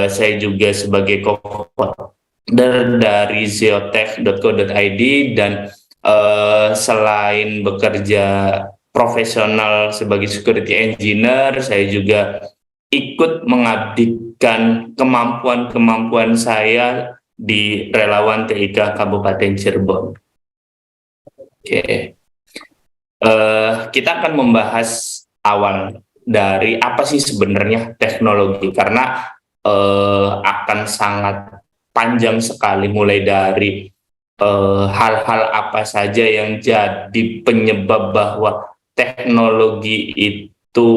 Saya juga sebagai co-founder dari zeotech.co.id dan selain bekerja profesional sebagai security engineer, saya juga ikut mengabdikan kemampuan-kemampuan saya di relawan TIK Kabupaten Cirebon. Oke. Kita akan membahas awal dari apa sih sebenarnya teknologi, karena akan sangat panjang sekali, mulai dari hal-hal apa saja yang jadi penyebab bahwa teknologi itu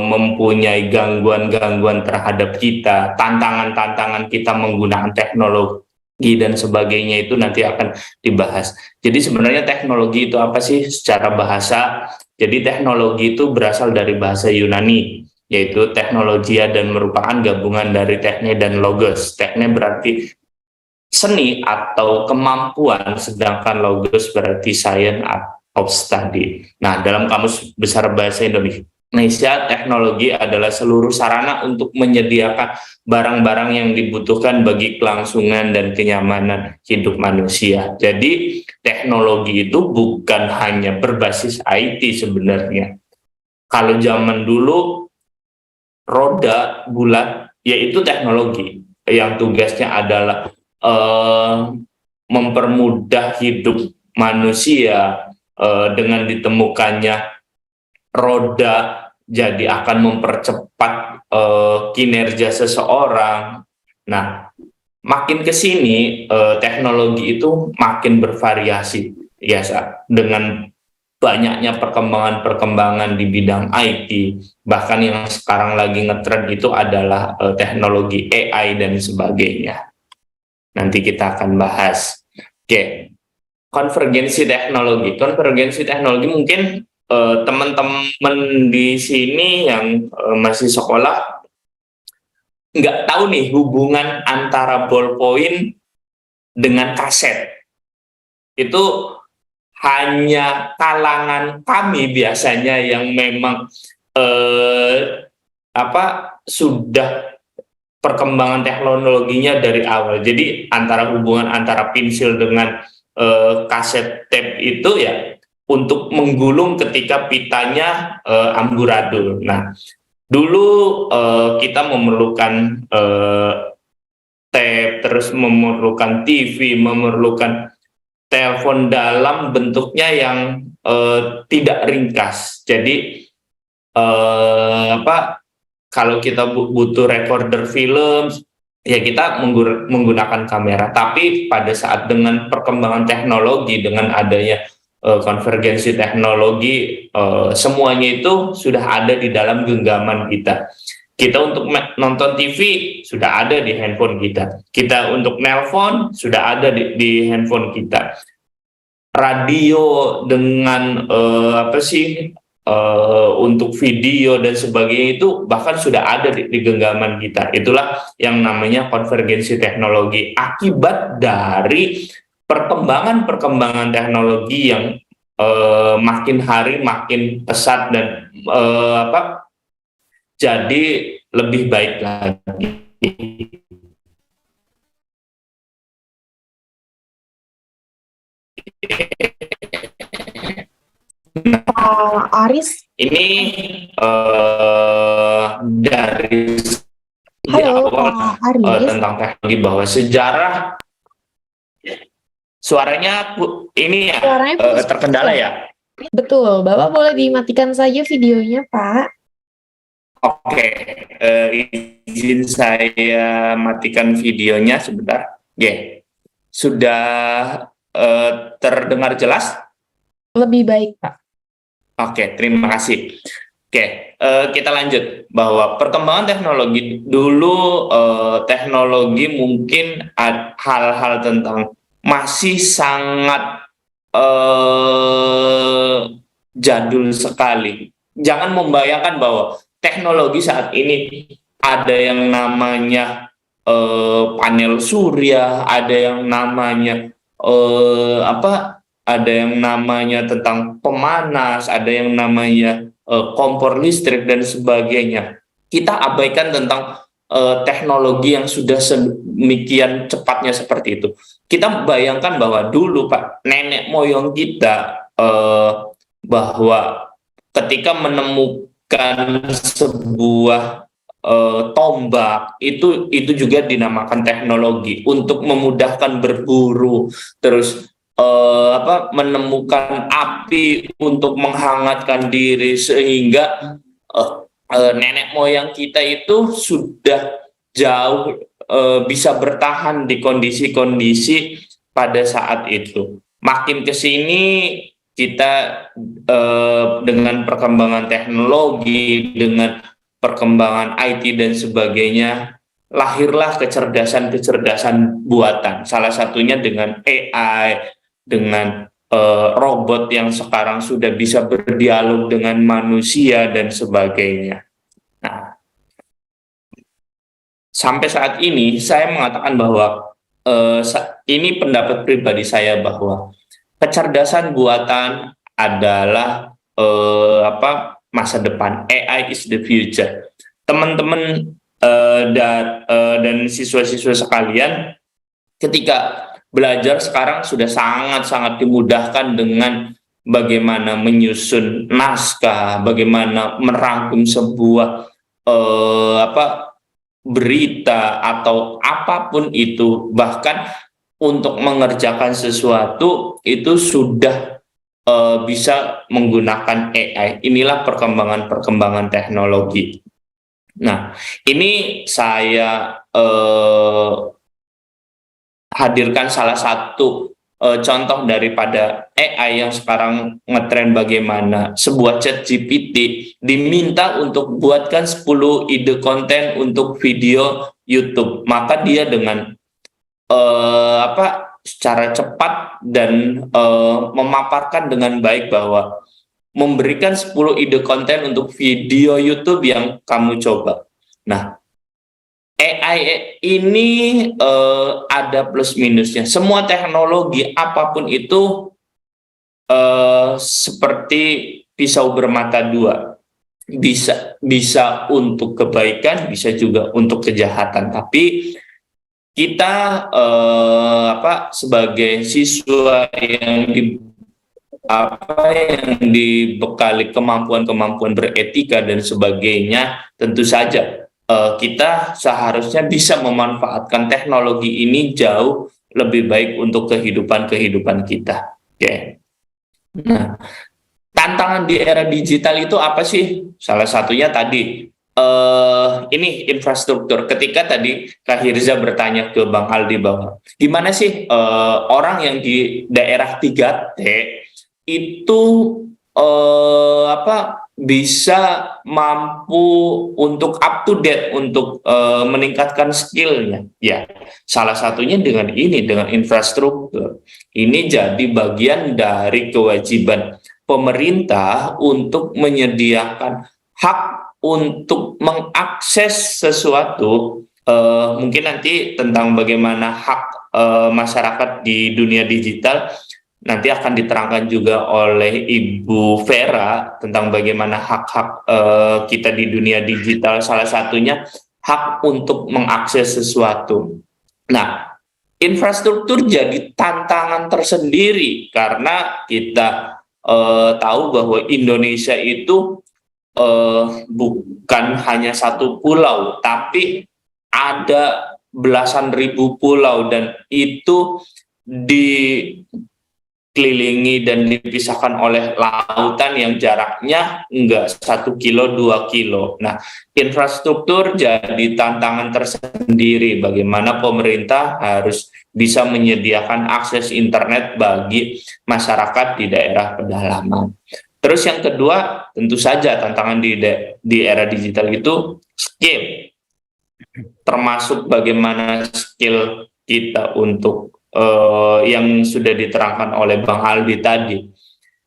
mempunyai gangguan-gangguan terhadap kita, tantangan-tantangan kita menggunakan teknologi dan sebagainya, itu nanti akan dibahas. Jadi sebenarnya teknologi itu apa sih secara bahasa? Jadi teknologi itu berasal dari bahasa Yunani, yaitu teknologia, dan merupakan gabungan dari tekne dan logos. Tekne berarti seni atau kemampuan, sedangkan logos berarti science of study. Nah, dalam Kamus Besar Bahasa Indonesia, teknologi adalah seluruh sarana untuk menyediakan barang-barang yang dibutuhkan bagi kelangsungan dan kenyamanan hidup manusia. Jadi teknologi itu bukan hanya berbasis IT sebenarnya. Kalau zaman dulu roda bulat, yaitu teknologi yang tugasnya adalah mempermudah hidup manusia. Dengan ditemukannya roda, jadi akan mempercepat kinerja seseorang. Nah, makin ke sini teknologi itu makin bervariasi, ya, dengan banyaknya perkembangan-perkembangan di bidang IT. Bahkan yang sekarang lagi ngetren itu adalah teknologi AI dan sebagainya. Nanti kita akan bahas. Oke, konvergensi teknologi. Konvergensi teknologi mungkin teman-teman di sini yang masih sekolah nggak tahu nih hubungan antara ballpoint dengan kaset. Itu hanya kalangan kami biasanya yang memang sudah perkembangan teknologinya dari awal. Jadi hubungan antara pensil dengan kaset tape itu ya untuk menggulung ketika pitanya amburadul. Nah, dulu kita memerlukan tape, terus memerlukan TV, memerlukan telepon dalam bentuknya yang tidak ringkas. Jadi kalau kita butuh recorder film, ya kita menggunakan kamera. Tapi pada saat dengan perkembangan teknologi, dengan adanya konvergensi teknologi, semuanya itu sudah ada di dalam genggaman kita. Kita untuk nonton TV sudah ada di handphone kita. Kita untuk nelpon sudah ada di handphone kita. Radio dengan untuk video dan sebagainya itu bahkan sudah ada di genggaman kita. Itulah yang namanya konvergensi teknologi, akibat dari perkembangan teknologi yang makin hari makin pesat dan jadi lebih baik lagi. Aris. Ini dari Halo, awal Aris. tentang teknologi, bahwa sejarah suaranya ini ya terkendala ya. Betul, Bapak boleh dimatikan saja videonya, Pak. Oke, izin saya matikan videonya sebentar. Oke, sudah terdengar jelas? Lebih baik, Pak. Oke, terima kasih. Oke, kita lanjut bahwa perkembangan teknologi dulu, teknologi mungkin hal-hal tentang masih sangat jadul sekali. Jangan membayangkan bahwa teknologi saat ini ada yang namanya panel surya, ada yang namanya ada yang namanya tentang pemanas, ada yang namanya kompor listrik dan sebagainya. Kita abaikan tentang teknologi yang sudah sedemikian cepatnya seperti itu. Kita bayangkan bahwa dulu Pak, nenek moyang kita bahwa ketika menemukan sebuah tombak itu juga dinamakan teknologi untuk memudahkan berburu, terus menemukan api untuk menghangatkan diri sehingga nenek moyang kita itu sudah jauh bisa bertahan di kondisi-kondisi pada saat itu. Makin ke sini kita dengan perkembangan teknologi, dengan perkembangan IT dan sebagainya, lahirlah kecerdasan-kecerdasan buatan. Salah satunya dengan AI, dengan robot yang sekarang sudah bisa berdialog dengan manusia dan sebagainya. Nah, sampai saat ini saya mengatakan bahwa ini pendapat pribadi saya bahwa kecerdasan buatan adalah masa depan. AI is the future. Teman-teman dan siswa-siswa sekalian, ketika belajar sekarang sudah sangat-sangat dimudahkan dengan bagaimana menyusun naskah, bagaimana merangkum sebuah berita atau apapun itu, bahkan untuk mengerjakan sesuatu itu sudah bisa menggunakan AI. Inilah perkembangan teknologi. Nah, ini saya hadirkan salah satu contoh daripada AI yang sekarang ngetren, bagaimana sebuah chat GPT diminta untuk buatkan 10 ide konten untuk video YouTube. Maka dia dengan secara cepat dan memaparkan dengan baik bahwa memberikan 10 ide konten untuk video YouTube yang kamu coba. Nah, AI ini ada plus minusnya. Semua teknologi apapun itu seperti pisau bermata dua. Bisa untuk kebaikan, bisa juga untuk kejahatan. Tapi kita sebagai siswa yang dibekali kemampuan beretika dan sebagainya, tentu saja kita seharusnya bisa memanfaatkan teknologi ini jauh lebih baik untuk kehidupan kita. Oke. Nah, tantangan di era digital itu apa sih? Salah satunya tadi ini infrastruktur. Ketika tadi Kak Hirza bertanya ke Bang Aldi bahwa gimana sih orang yang di daerah 3T itu bisa mampu untuk up to date, untuk meningkatkan skillnya. Ya, salah satunya dengan infrastruktur. Ini jadi bagian dari kewajiban pemerintah untuk menyediakan hak untuk mengakses sesuatu. Mungkin nanti tentang bagaimana hak masyarakat di dunia digital nanti akan diterangkan juga oleh Ibu Vera tentang bagaimana hak-hak kita di dunia digital, salah satunya hak untuk mengakses sesuatu. Nah, infrastruktur jadi tantangan tersendiri karena kita tahu bahwa Indonesia itu bukan hanya satu pulau, tapi ada belasan ribu pulau, dan itu dikelilingi dan dipisahkan oleh lautan yang jaraknya enggak 1 kilo 2 kilo. Nah, infrastruktur jadi tantangan tersendiri bagaimana pemerintah harus bisa menyediakan akses internet bagi masyarakat di daerah pedalaman. Terus yang kedua, tentu saja tantangan di era digital itu skill, termasuk bagaimana skill kita untuk yang sudah diterangkan oleh Bang Aldi tadi.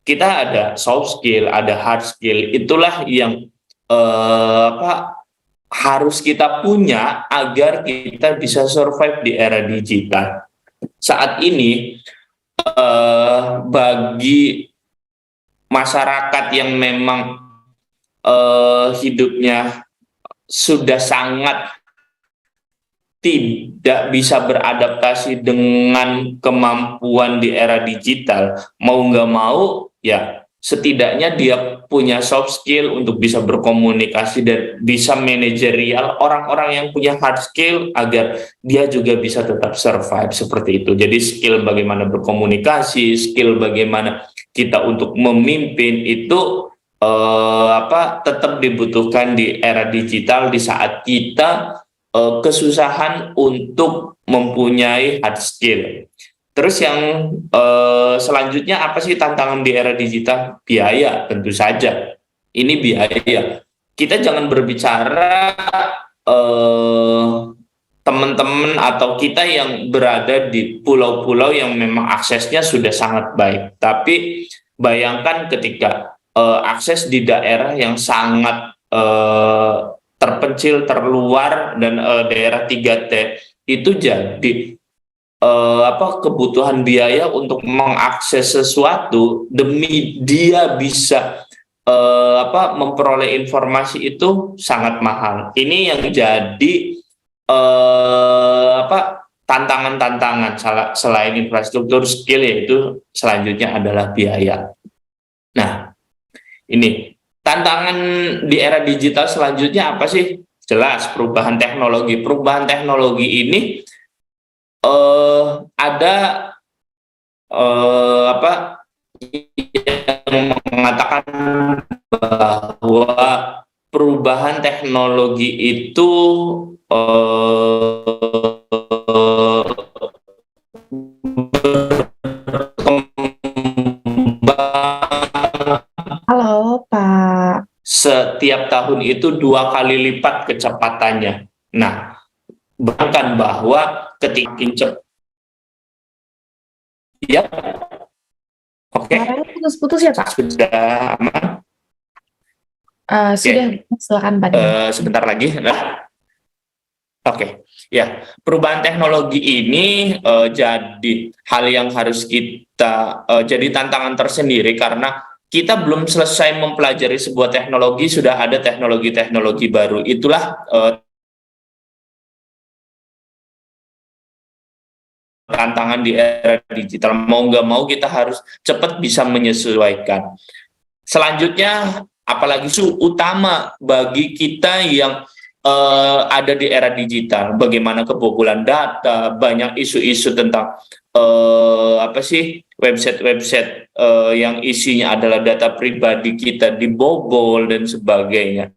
Kita ada soft skill, ada hard skill. Itulah yang harus kita punya agar kita bisa survive di era digital. Saat ini bagi masyarakat yang memang hidupnya sudah sangat tidak bisa beradaptasi dengan kemampuan di era digital, mau nggak mau ya setidaknya dia punya soft skill untuk bisa berkomunikasi dan bisa manajerial orang-orang yang punya hard skill agar dia juga bisa tetap survive seperti itu. Jadi skill bagaimana berkomunikasi, skill bagaimana kita untuk memimpin itu tetap dibutuhkan di era digital di saat kita kesusahan untuk mempunyai hard skill. Terus yang selanjutnya apa sih tantangan di era digital? Biaya, tentu saja. Ini biaya. Kita jangan berbicara teman-teman atau kita yang berada di pulau-pulau yang memang aksesnya sudah sangat baik. Tapi bayangkan ketika akses di daerah yang sangat terpencil, terluar, dan daerah 3T itu jadi kebutuhan biaya untuk mengakses sesuatu demi dia bisa memperoleh informasi itu sangat mahal. Ini yang jadi tantangan-tantangan selain infrastruktur, skill, yaitu selanjutnya adalah biaya. Nah, ini tantangan di era digital selanjutnya apa sih? Jelas perubahan teknologi. Perubahan teknologi ini ada yang mengatakan bahwa perubahan teknologi itu Halo, Pak. Setiap tahun itu 2 kali lipat kecepatannya. Nah, bahkan bahwa ketika cepat, ya, oke, Putus-putus ya, Pak? sudah aman. Sudah, silakan Pak. Sebentar lagi. Nah, oke, ya, perubahan teknologi ini jadi hal yang harus kita jadi tantangan tersendiri karena kita belum selesai mempelajari sebuah teknologi, sudah ada teknologi-teknologi baru. Itulah tantangan di era digital. Mau nggak mau kita harus cepat bisa menyesuaikan. Selanjutnya, apalagi utama bagi kita yang ada di era digital, bagaimana kebobolan data, banyak isu-isu tentang website-website yang isinya adalah data pribadi kita dibobol dan sebagainya.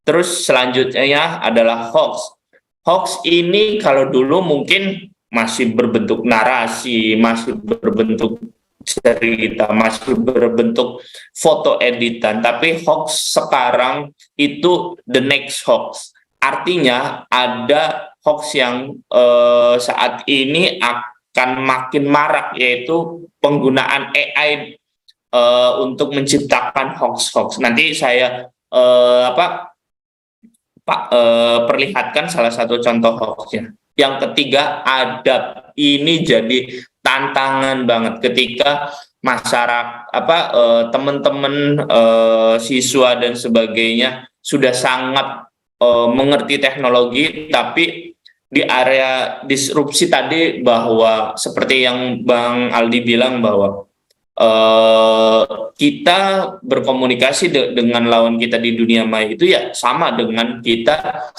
Terus selanjutnya adalah hoax. Hoax ini kalau dulu mungkin masih berbentuk narasi, masih berbentuk cerita, masih berbentuk foto editan, tapi hoax sekarang itu the next hoax. Artinya ada hoax yang saat ini akan makin marak, yaitu penggunaan AI untuk menciptakan hoax-hoax. Nanti saya perlihatkan salah satu contoh hoaxnya. Yang ketiga, adab. Ini jadi tantangan banget ketika masyarakat, teman-teman, siswa dan sebagainya sudah sangat mengerti teknologi, tapi di area disrupsi tadi, bahwa seperti yang Bang Aldi bilang bahwa kita berkomunikasi dengan lawan kita di dunia maya itu ya sama dengan kita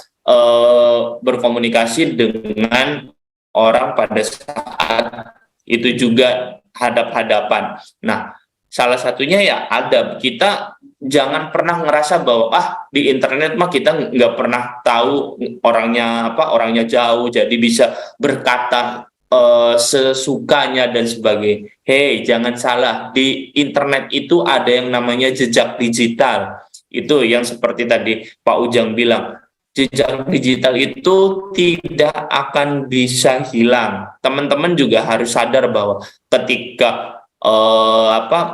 berkomunikasi dengan orang pada saat itu juga hadap-hadapan. Nah, salah satunya ya adab. Kita jangan pernah ngerasa bahwa di internet mah kita nggak pernah tahu orangnya jauh, jadi bisa berkata sesukanya dan sebagainya. Hey, jangan salah, di internet itu ada yang namanya jejak digital. Itu yang seperti tadi Pak Ujang bilang, jejak digital itu tidak akan bisa hilang. Teman-teman juga harus sadar bahwa ketika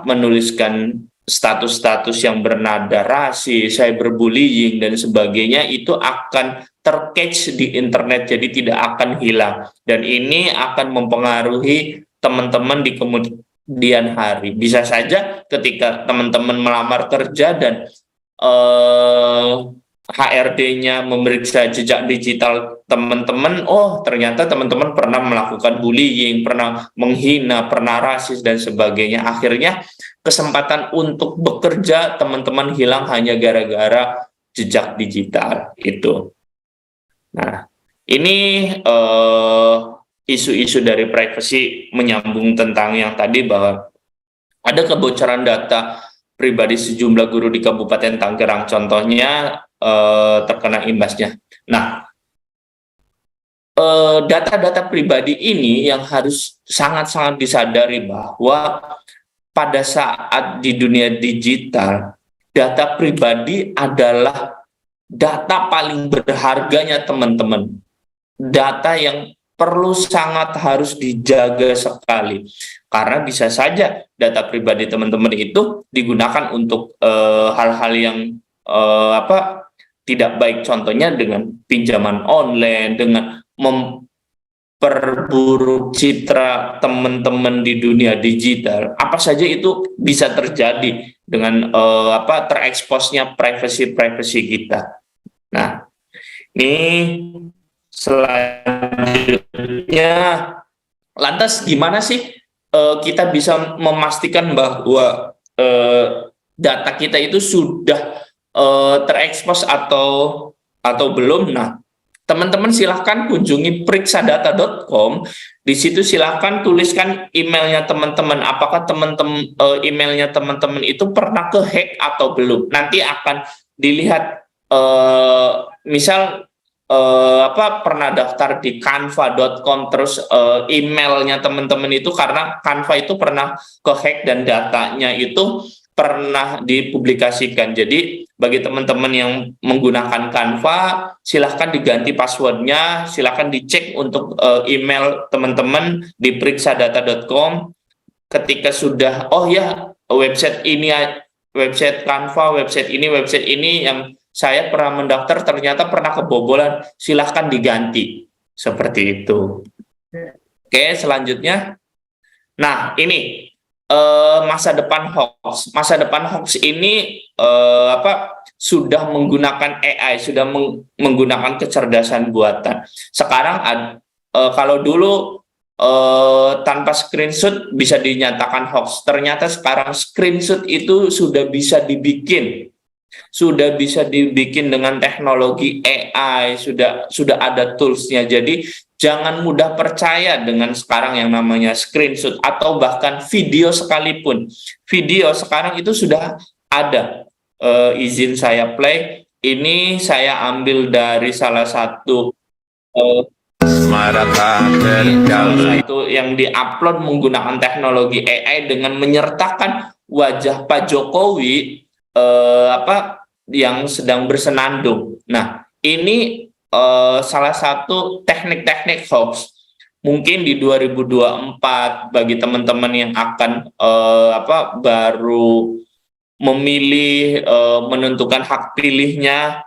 menuliskan status-status yang bernada rasis, cyberbullying dan sebagainya, itu akan tercatch di internet, jadi tidak akan hilang, dan ini akan mempengaruhi teman-teman di kemudian hari. Bisa saja ketika teman-teman melamar kerja dan HRD-nya memeriksa jejak digital teman-teman, ternyata teman-teman pernah melakukan bullying, pernah menghina, pernah rasis dan sebagainya. Akhirnya kesempatan untuk bekerja teman-teman hilang hanya gara-gara jejak digital itu. Nah, ini isu-isu dari privacy menyambung tentang yang tadi bahwa ada kebocoran data pribadi sejumlah guru di Kabupaten Tangerang contohnya terkena imbasnya. Nah, data-data pribadi ini yang harus sangat-sangat disadari bahwa pada saat di dunia digital, data pribadi adalah data paling berharganya teman-teman. Data yang perlu sangat harus dijaga sekali. Karena bisa saja data pribadi teman-teman itu digunakan untuk hal-hal yang tidak baik, contohnya dengan pinjaman online, dengan memperburuk citra teman-teman di dunia digital. Apa saja itu bisa terjadi dengan tereksposnya privacy kita. Nah, ini selanjutnya, lantas gimana sih kita bisa memastikan bahwa data kita itu sudah terekspos atau belum? Nah, teman-teman silahkan kunjungi periksadata.com. Di situ silahkan tuliskan emailnya teman-teman. Apakah teman-teman emailnya teman-teman itu pernah kehack atau belum? Nanti akan dilihat, misal pernah daftar di canva.com, terus emailnya teman-teman itu karena Canva itu pernah kehack dan datanya itu pernah dipublikasikan. Jadi bagi teman-teman yang menggunakan Canva, silahkan diganti passwordnya, silahkan dicek untuk email teman-teman di periksadata.com. Ketika sudah, website ini, website Canva, website ini yang saya pernah mendaftar ternyata pernah kebobolan, silahkan diganti. Seperti itu. Oke, selanjutnya. Nah, ini masa depan hoax. Masa depan hoax ini sudah menggunakan AI, sudah menggunakan kecerdasan buatan. Sekarang kalau dulu tanpa screenshot bisa dinyatakan hoax, ternyata sekarang screenshot itu sudah bisa dibikin dengan teknologi AI, sudah ada toolsnya. Jadi jangan mudah percaya dengan sekarang yang namanya screenshot atau bahkan video sekalipun. Video sekarang itu sudah ada. Izin saya play. Ini saya ambil dari salah satu yang diupload menggunakan teknologi AI dengan menyertakan wajah Pak Jokowi yang sedang bersenandung. Nah, ini salah satu teknik-teknik hoax. Mungkin di 2024 bagi teman-teman yang akan baru memilih, menentukan hak pilihnya,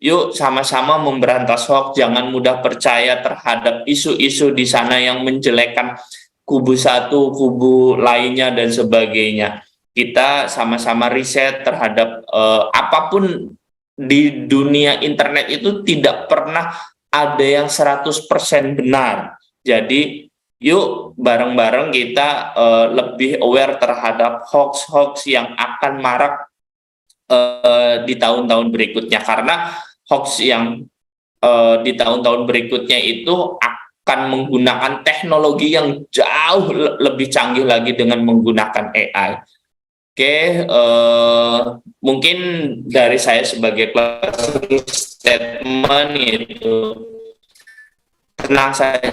yuk sama-sama memberantas hoax. Jangan mudah percaya terhadap isu-isu di sana yang menjelekkan kubu satu, kubu lainnya dan sebagainya. Kita sama-sama riset terhadap apapun di dunia internet itu tidak pernah ada yang 100% benar. Jadi yuk bareng-bareng kita lebih aware terhadap hoax-hoax yang akan marak di tahun-tahun berikutnya. Karena hoax yang di tahun-tahun berikutnya itu akan menggunakan teknologi yang jauh lebih canggih lagi dengan menggunakan AI. Oke, mungkin dari saya sebagai closing statement itu, tenang saja,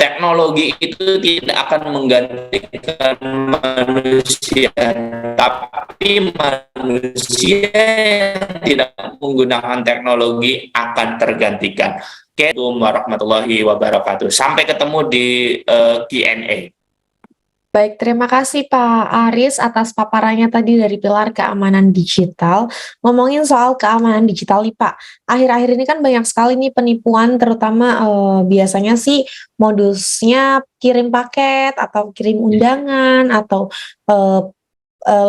teknologi itu tidak akan menggantikan manusia, tapi manusia yang tidak menggunakan teknologi akan tergantikan. Oke, Assalamualaikum warahmatullahi wabarakatuh. Sampai ketemu di Q&A. Baik, terima kasih Pak Aris atas paparannya tadi dari pilar keamanan digital. Ngomongin soal keamanan digital nih Pak, akhir-akhir ini kan banyak sekali nih penipuan, terutama biasanya sih modusnya kirim paket atau kirim undangan atau eh,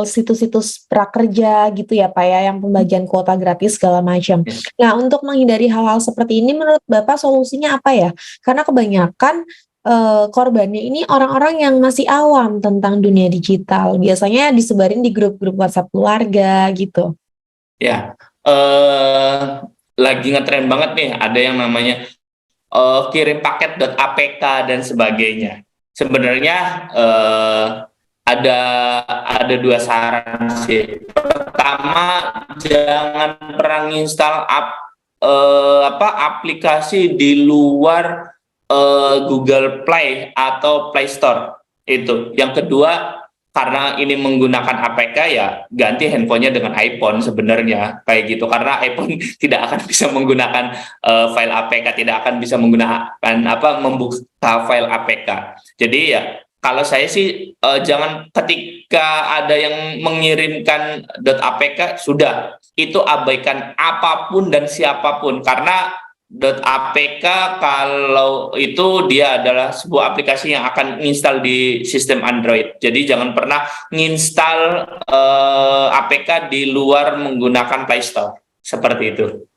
situs-situs prakerja gitu ya Pak ya, yang pembagian kuota gratis segala macam. Nah, untuk menghindari hal-hal seperti ini, menurut Bapak solusinya apa ya? Karena kebanyakan korbannya ini orang-orang yang masih awam tentang dunia digital. Biasanya disebarin di grup-grup WhatsApp keluarga gitu. Ya, lagi ngetren banget nih, ada yang namanya kirim paket.apk dan sebagainya. Sebenarnya ada dua saran sih. Pertama, jangan pernah install aplikasi di luar Google Play atau Play Store itu. Yang kedua, karena ini menggunakan APK, ya ganti handphonenya dengan iPhone sebenarnya kayak gitu, karena iPhone tidak akan bisa menggunakan file APK, tidak akan bisa menggunakan membuka file APK. Jadi ya kalau saya sih jangan, ketika ada yang mengirimkan .apk, sudah itu abaikan apapun dan siapapun, karena .apk kalau itu dia adalah sebuah aplikasi yang akan install di sistem Android. Jadi jangan pernah nginstal APK di luar menggunakan Play Store. Seperti itu.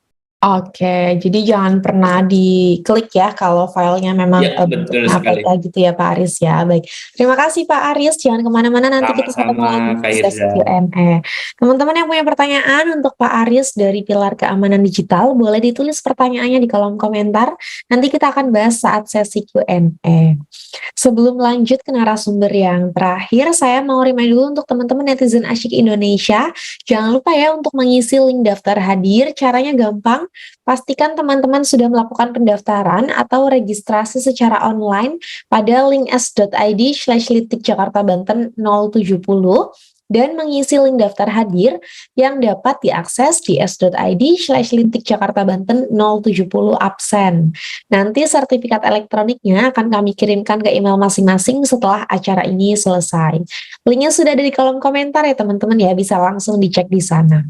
Oke, jadi jangan pernah diklik ya kalau filenya memang Ya, betul sekali. APK gitu ya Pak Aris ya. Baik, terima kasih Pak Aris. Jangan kemana-mana, nanti kita ketemu lagi Sama-sama, Kak di sesi Irza. Q&A. Teman-teman yang punya pertanyaan untuk Pak Aris dari Pilar Keamanan Digital, boleh ditulis pertanyaannya di kolom komentar. Nanti kita akan bahas saat sesi Q&A. Sebelum lanjut ke narasumber yang terakhir, saya mau remind dulu untuk teman-teman netizen asyik Indonesia, jangan lupa ya untuk mengisi link daftar hadir. Caranya gampang. Pastikan teman-teman sudah melakukan pendaftaran atau registrasi secara online pada link s.id/litik Jakarta Banten 070 dan mengisi link daftar hadir yang dapat diakses di s.id/litik Jakarta Banten 070 absen. Nanti sertifikat elektroniknya akan kami kirimkan ke email masing-masing setelah acara ini selesai. Linknya sudah ada di kolom komentar ya teman-teman ya, bisa langsung dicek di sana.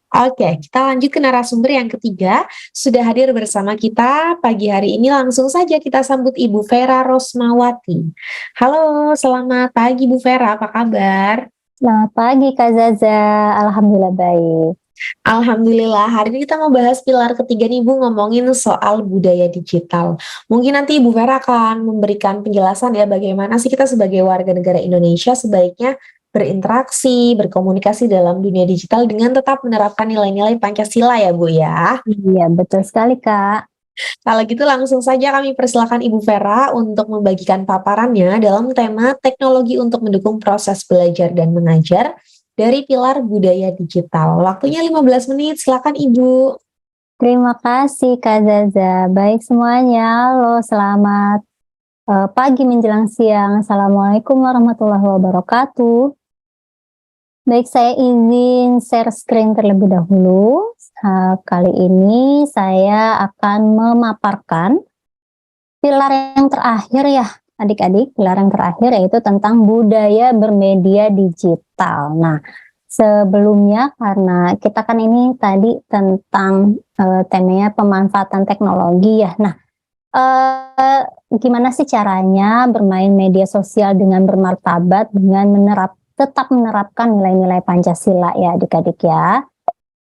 Oke, kita lanjut ke narasumber yang ketiga. Sudah hadir bersama kita pagi hari ini, langsung saja kita sambut Ibu Vera Rosmawati. Halo, selamat pagi Bu Vera, apa kabar? Selamat pagi Kak Zaza, Alhamdulillah baik. Alhamdulillah, hari ini kita mau bahas pilar ketiga nih Bu, ngomongin soal budaya digital. Mungkin nanti Ibu Vera akan memberikan penjelasan ya bagaimana sih kita sebagai warga negara Indonesia sebaiknya berinteraksi, berkomunikasi dalam dunia digital dengan tetap menerapkan nilai-nilai Pancasila ya Bu ya. Iya, betul sekali Kak. Kalau gitu langsung saja kami persilakan Ibu Vera untuk membagikan paparannya dalam tema teknologi untuk mendukung proses belajar dan mengajar dari pilar budaya digital. Waktunya 15 menit, silakan Ibu. Terima kasih Kak Zaza. Baik semuanya, halo selamat pagi menjelang siang. Assalamualaikum warahmatullahi wabarakatuh. Baik, saya izin share screen terlebih dahulu. Kali ini saya akan memaparkan pilar yang terakhir ya adik-adik, pilar yang terakhir yaitu tentang budaya bermedia digital. Nah, sebelumnya karena kita kan ini tadi tentang temanya pemanfaatan teknologi ya. Nah, gimana sih caranya bermain media sosial dengan bermartabat, dengan tetap menerapkan nilai-nilai Pancasila ya adik-adik ya.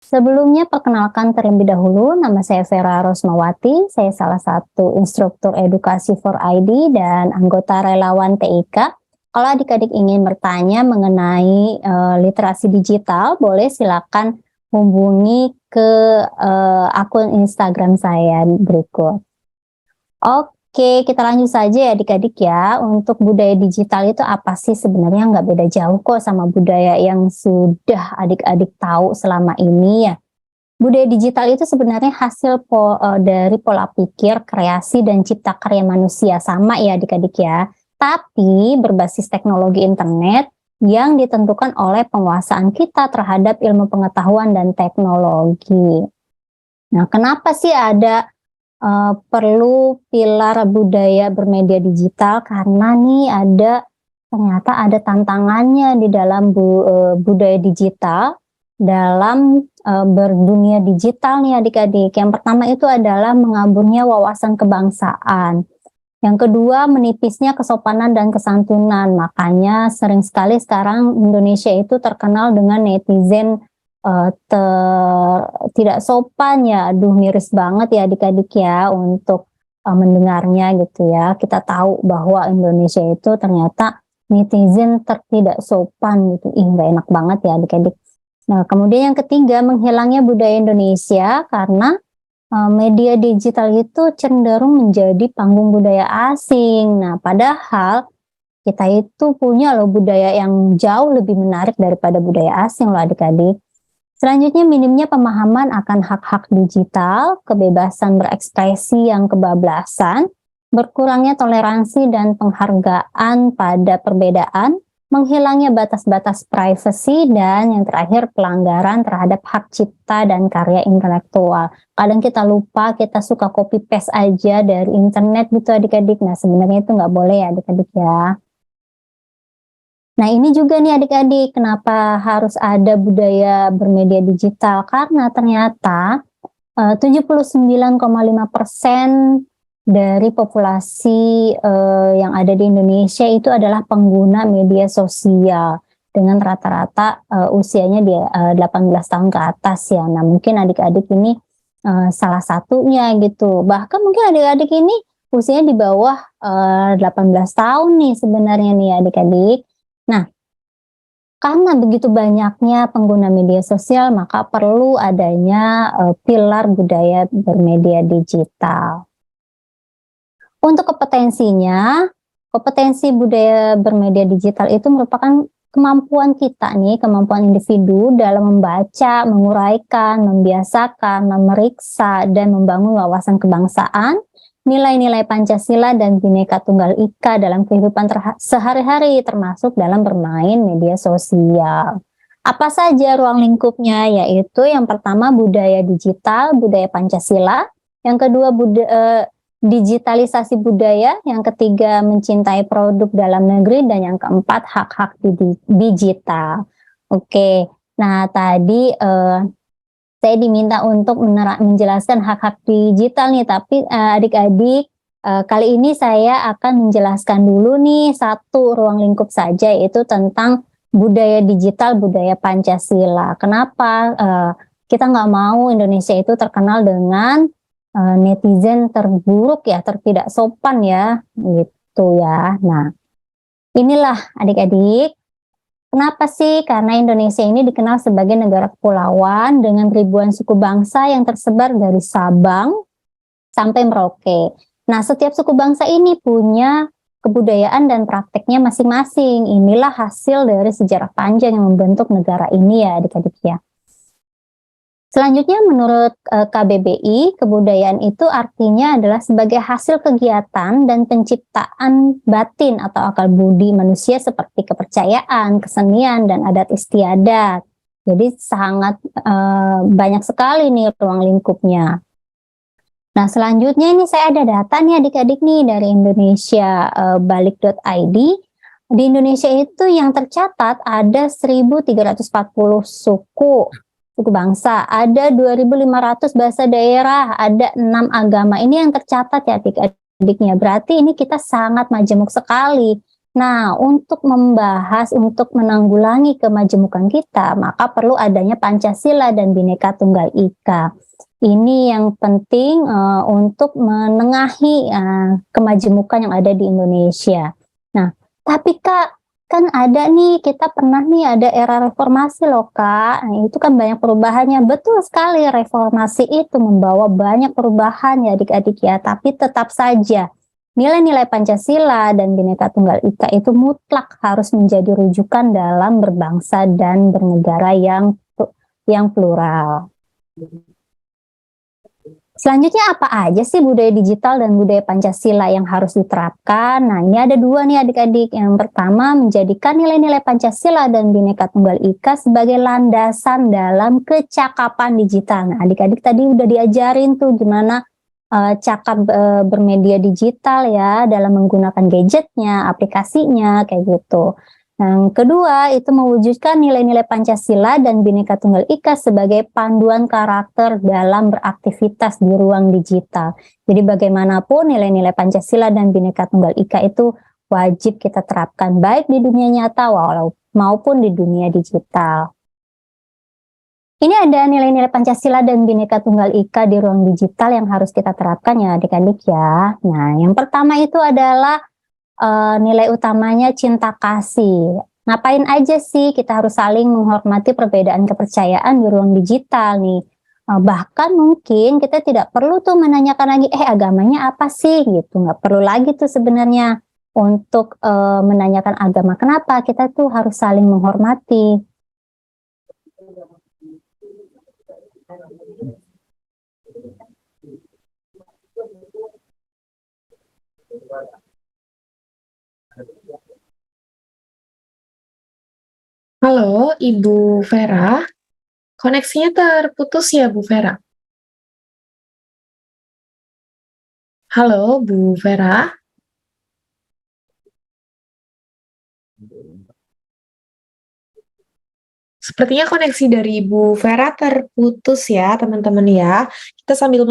Sebelumnya perkenalkan terlebih dahulu, nama saya Vera Rosmawati, saya salah satu instruktur edukasi for ID dan anggota relawan TIK. Kalau adik-adik ingin bertanya mengenai literasi digital, boleh silakan hubungi ke akun Instagram saya berikut. Oke, kita lanjut saja ya adik-adik ya. Untuk budaya digital itu apa sih sebenarnya? Nggak beda jauh kok sama budaya yang sudah adik-adik tahu selama ini ya. Budaya digital itu sebenarnya hasil dari pola pikir, kreasi, dan cipta karya manusia. Sama ya adik-adik ya. Tapi berbasis teknologi internet yang ditentukan oleh penguasaan kita terhadap ilmu pengetahuan dan teknologi. Nah, kenapa sih ada perlu pilar budaya bermedia digital? Karena nih ternyata ada tantangannya di dalam budaya digital dalam berdunia digital nih adik-adik. Yang pertama itu adalah mengaburnya wawasan kebangsaan. Yang kedua, menipisnya kesopanan dan kesantunan. Makanya sering sekali sekarang Indonesia itu terkenal dengan netizen tidak sopan ya. Aduh, miris banget ya adik-adik ya untuk mendengarnya gitu ya. Kita tahu bahwa Indonesia itu ternyata netizen tidak sopan gitu. Nggak enak banget ya adik-adik. Nah, kemudian yang ketiga, menghilangnya budaya Indonesia karena media digital itu cenderung menjadi panggung budaya asing. Nah, padahal kita itu punya loh budaya yang jauh lebih menarik daripada budaya asing loh adik-adik. Selanjutnya, minimnya pemahaman akan hak-hak digital, kebebasan berekspresi yang kebablasan, berkurangnya toleransi dan penghargaan pada perbedaan, menghilangnya batas-batas privasi, dan yang terakhir pelanggaran terhadap hak cipta dan karya intelektual. Kadang kita lupa, kita suka copy paste aja dari internet gitu adik-adik. Nah, sebenarnya itu nggak boleh ya adik-adik ya. Nah, ini juga nih adik-adik, kenapa harus ada budaya bermedia digital? Karena ternyata 79,5% dari populasi yang ada di Indonesia itu adalah pengguna media sosial dengan rata-rata usianya di 18 tahun ke atas ya. Nah, mungkin adik-adik ini salah satunya gitu. Bahkan mungkin adik-adik ini usianya di bawah 18 tahun nih sebenarnya nih adik-adik. Nah, karena begitu banyaknya pengguna media sosial, maka perlu adanya pilar budaya bermedia digital. Untuk kompetensinya, kompetensi budaya bermedia digital itu merupakan kemampuan kita nih, kemampuan individu dalam membaca, menguraikan, membiasakan, memeriksa, dan membangun wawasan kebangsaan, nilai-nilai Pancasila dan Bhinneka Tunggal Ika dalam kehidupan sehari-hari, termasuk dalam bermain media sosial. Apa saja ruang lingkupnya? Yaitu yang pertama budaya digital, budaya Pancasila, yang kedua digitalisasi budaya, yang ketiga mencintai produk dalam negeri, dan yang keempat hak-hak digital. Oke, nah tadi saya diminta untuk menjelaskan hak-hak digital nih, tapi adik-adik kali ini saya akan menjelaskan dulu nih satu ruang lingkup saja, yaitu tentang budaya digital, budaya Pancasila. Kenapa kita nggak mau Indonesia itu terkenal dengan netizen terburuk ya, tidak sopan ya, gitu ya. Nah, inilah adik-adik, kenapa sih? Karena Indonesia ini dikenal sebagai negara kepulauan dengan ribuan suku bangsa yang tersebar dari Sabang sampai Merauke. Nah, setiap suku bangsa ini punya kebudayaan dan prakteknya masing-masing. Inilah hasil dari sejarah panjang yang membentuk negara ini ya adik-adik ya. Selanjutnya, menurut KBBI, kebudayaan itu artinya adalah sebagai hasil kegiatan dan penciptaan batin atau akal budi manusia seperti kepercayaan, kesenian, dan adat istiadat. Jadi sangat banyak sekali nih ruang lingkupnya. Nah, selanjutnya ini saya ada data nih adik-adik nih dari Indonesia balik.id. Di Indonesia itu yang tercatat ada 1.340 suku bangsa, ada 2.500 bahasa daerah, ada 6 agama. Ini yang tercatat ya adik-adiknya. Berarti ini kita sangat majemuk sekali. Nah, untuk membahas, untuk menanggulangi kemajemukan kita, maka perlu adanya Pancasila dan Bhinneka Tunggal Ika. Ini yang penting untuk menengahi kemajemukan yang ada di Indonesia. Nah, tapi Kak, kan ada nih, kita pernah nih ada era reformasi loh Kak. Nah, itu kan banyak perubahannya. Betul sekali, reformasi itu membawa banyak perubahan ya adik-adik ya. Tapi tetap saja nilai-nilai Pancasila dan Bhinneka Tunggal Ika itu mutlak harus menjadi rujukan dalam berbangsa dan bernegara yang plural. Selanjutnya apa aja sih budaya digital dan budaya Pancasila yang harus diterapkan? Nah, ini ada dua nih adik-adik. Yang pertama, menjadikan nilai-nilai Pancasila dan Bhinneka Tunggal Ika sebagai landasan dalam kecakapan digital. Nah, adik-adik tadi udah diajarin tuh gimana cakap bermedia digital ya, dalam menggunakan gadgetnya, aplikasinya, kayak gitu. Yang kedua, itu mewujudkan nilai-nilai Pancasila dan Bhinneka Tunggal Ika sebagai panduan karakter dalam beraktivitas di ruang digital. Jadi bagaimanapun nilai-nilai Pancasila dan Bhinneka Tunggal Ika itu wajib kita terapkan baik di dunia nyata maupun di dunia digital. Ini ada nilai-nilai Pancasila dan Bhinneka Tunggal Ika di ruang digital yang harus kita terapkan ya adik-adik ya. Nah, yang pertama itu adalah nilai utamanya cinta kasih. Ngapain aja sih kita harus saling menghormati perbedaan kepercayaan di ruang digital nih. Bahkan mungkin kita tidak perlu tuh menanyakan lagi, agamanya apa sih gitu. Nggak perlu lagi tuh sebenarnya untuk menanyakan agama. Kenapa? Kita tuh harus saling menghormati. Halo, Ibu Vera. Koneksinya terputus ya, Bu Vera? Halo, Bu Vera. Sepertinya koneksi dari Ibu Vera terputus ya, teman-teman ya. Kita sambil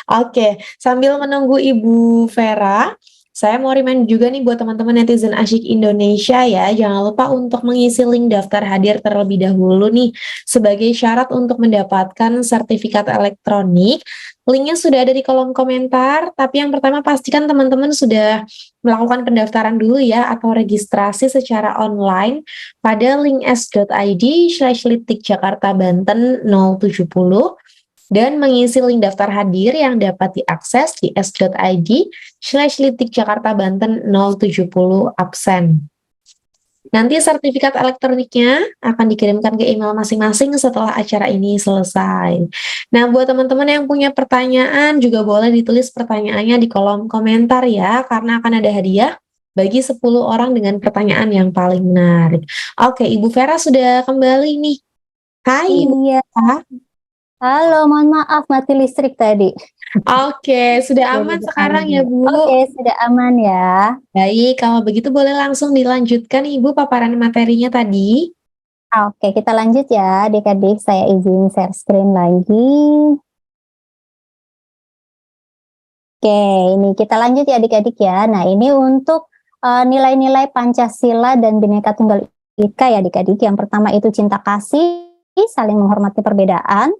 Oke, sambil menunggu Ibu Vera, saya mau remind juga nih buat teman-teman netizen asyik Indonesia ya, jangan lupa untuk mengisi link daftar hadir terlebih dahulu nih, sebagai syarat untuk mendapatkan sertifikat elektronik. Linknya sudah ada di kolom komentar, tapi yang pertama pastikan teman-teman sudah melakukan pendaftaran dulu ya, atau registrasi secara online pada link s.id/litik Jakarta Banten 070, dan mengisi link daftar hadir yang dapat diakses di s.id/litik Jakarta Banten 070 absen. Nanti sertifikat elektroniknya akan dikirimkan ke email masing-masing setelah acara ini selesai. Nah, buat teman-teman yang punya pertanyaan juga boleh ditulis pertanyaannya di kolom komentar ya, karena akan ada hadiah bagi 10 orang dengan pertanyaan yang paling menarik. Oke, Ibu Vera sudah kembali nih. Hai Ibu Iya. Vera. Halo, mohon maaf mati listrik tadi. Oke, sudah aman sekarang ya Bu? Oke, sudah aman ya. Baik, kalau begitu boleh langsung dilanjutkan Ibu paparan materinya tadi. Oke, kita lanjut ya adik-adik. Saya izin share screen lagi. Oke, ini kita lanjut ya adik-adik ya. Nah, ini untuk nilai-nilai Pancasila dan Bhinneka Tunggal Ika ya adik-adik. Yang pertama itu cinta kasih, saling menghormati perbedaan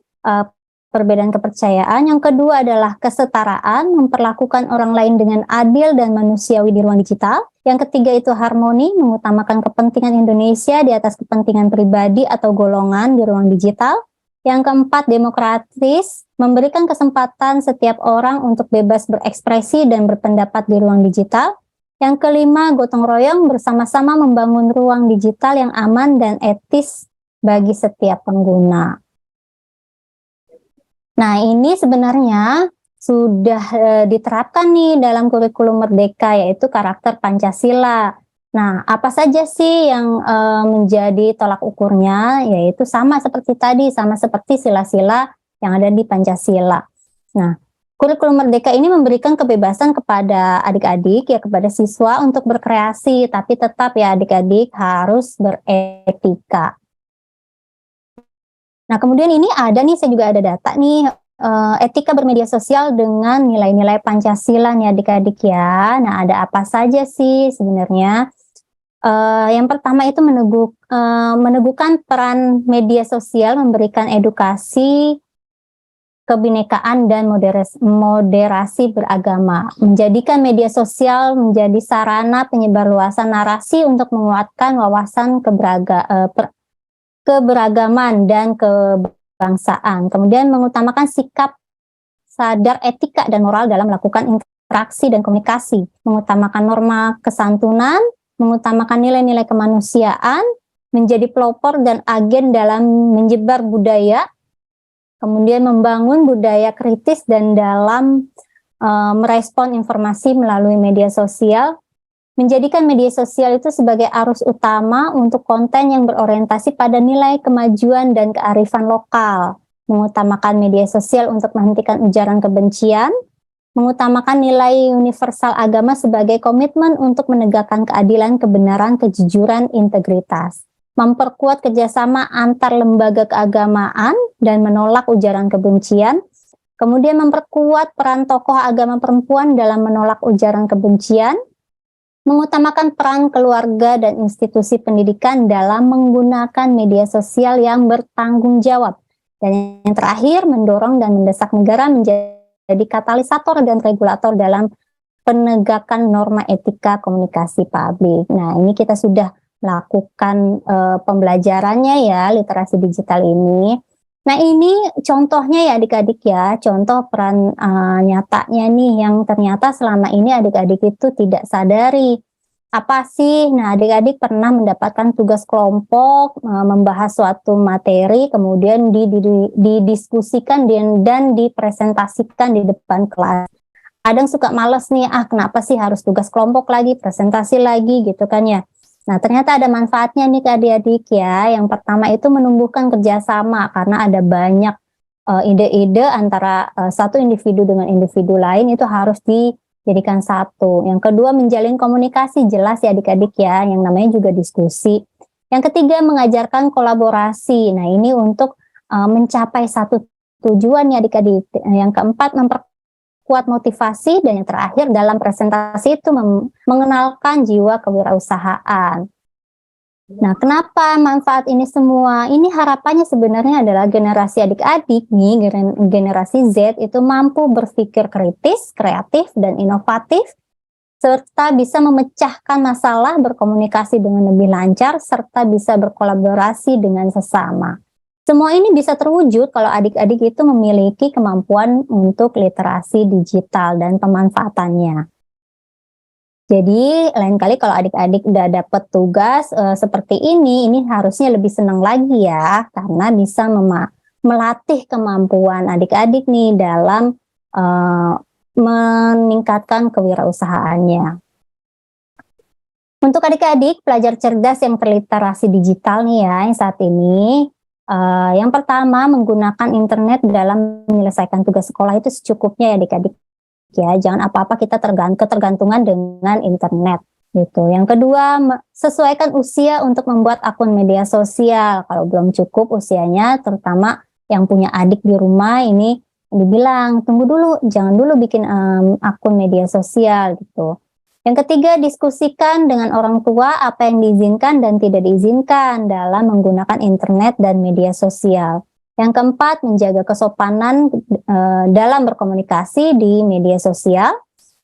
kepercayaan. Yang kedua adalah kesetaraan, memperlakukan orang lain dengan adil dan manusiawi di ruang digital. Yang ketiga itu harmoni, mengutamakan kepentingan Indonesia di atas kepentingan pribadi atau golongan di ruang digital. Yang keempat, demokratis, memberikan kesempatan setiap orang untuk bebas berekspresi dan berpendapat di ruang digital. Yang kelima, gotong royong, bersama-sama membangun ruang digital yang aman dan etis bagi setiap pengguna. Nah, ini sebenarnya sudah diterapkan nih dalam kurikulum Merdeka, yaitu karakter Pancasila. Nah, apa saja sih yang menjadi tolak ukurnya? Yaitu sama seperti tadi, sama seperti sila-sila yang ada di Pancasila. Nah, kurikulum Merdeka ini memberikan kebebasan kepada adik-adik, ya kepada siswa untuk berkreasi, tapi tetap ya adik-adik harus beretika. Nah, kemudian ini ada nih, saya juga ada data nih, etika bermedia sosial dengan nilai-nilai Pancasila nih adik-adik ya. Nah, ada apa saja sih sebenarnya? Yang pertama itu meneguhkan peran media sosial, memberikan edukasi, kebinekaan, dan moderasi beragama. Menjadikan media sosial menjadi sarana penyebarluasan narasi untuk menguatkan wawasan keberagaman dan kebangsaan. Kemudian mengutamakan sikap sadar etika dan moral dalam melakukan interaksi dan komunikasi, mengutamakan norma kesantunan, mengutamakan nilai-nilai kemanusiaan, menjadi pelopor dan agen dalam menyebar budaya, kemudian membangun budaya kritis dan dalam merespon informasi melalui media sosial, menjadikan media sosial itu sebagai arus utama untuk konten yang berorientasi pada nilai kemajuan dan kearifan lokal, mengutamakan media sosial untuk menghentikan ujaran kebencian, mengutamakan nilai universal agama sebagai komitmen untuk menegakkan keadilan, kebenaran, kejujuran, integritas, memperkuat kerjasama antar lembaga keagamaan dan menolak ujaran kebencian, kemudian memperkuat peran tokoh agama perempuan dalam menolak ujaran kebencian, mengutamakan peran keluarga dan institusi pendidikan dalam menggunakan media sosial yang bertanggung jawab, dan yang terakhir mendorong dan mendesak negara menjadi katalisator dan regulator dalam penegakan norma etika komunikasi publik. Nah, ini kita sudah melakukan pembelajarannya ya, literasi digital ini. Nah, ini contohnya ya adik-adik ya, contoh peran nyatanya nih yang ternyata selama ini adik-adik itu tidak sadari. Apa sih? Nah, adik-adik pernah mendapatkan tugas kelompok, membahas suatu materi, kemudian didiskusikan dan dipresentasikan di depan kelas. Ada yang suka males nih, kenapa sih harus tugas kelompok lagi, presentasi lagi gitu kan ya. Nah, ternyata ada manfaatnya nih ke adik-adik ya. Yang pertama itu menumbuhkan kerjasama karena ada banyak ide-ide antara satu individu dengan individu lain itu harus dijadikan satu. Yang kedua menjalin komunikasi jelas ya adik-adik ya, yang namanya juga diskusi. Yang ketiga mengajarkan kolaborasi. Nah, ini untuk mencapai satu tujuan ya adik-adik. Yang keempat memperkuat motivasi, dan yang terakhir dalam presentasi itu mengenalkan jiwa kewirausahaan. Nah, kenapa manfaat ini semua? Ini harapannya sebenarnya adalah generasi adik-adik nih, generasi Z itu mampu berpikir kritis, kreatif, dan inovatif, serta bisa memecahkan masalah, berkomunikasi dengan lebih lancar, serta bisa berkolaborasi dengan sesama. Semua ini bisa terwujud kalau adik-adik itu memiliki kemampuan untuk literasi digital dan pemanfaatannya. Jadi lain kali kalau adik-adik udah dapat tugas seperti ini harusnya lebih senang lagi ya, karena bisa melatih kemampuan adik-adik nih dalam meningkatkan kewirausahaannya. Untuk adik-adik pelajar cerdas yang berliterasi digital nih ya, yang saat ini, yang pertama menggunakan internet dalam menyelesaikan tugas sekolah itu secukupnya ya adik-adik. Ya, jangan apa-apa kita ketergantungan dengan internet gitu. Yang kedua, sesuaikan usia untuk membuat akun media sosial. Kalau belum cukup usianya, terutama yang punya adik di rumah ini dibilang tunggu dulu, jangan dulu bikin akun media sosial gitu. Yang ketiga, diskusikan dengan orang tua apa yang diizinkan dan tidak diizinkan dalam menggunakan internet dan media sosial. Yang keempat, menjaga kesopanan dalam berkomunikasi di media sosial.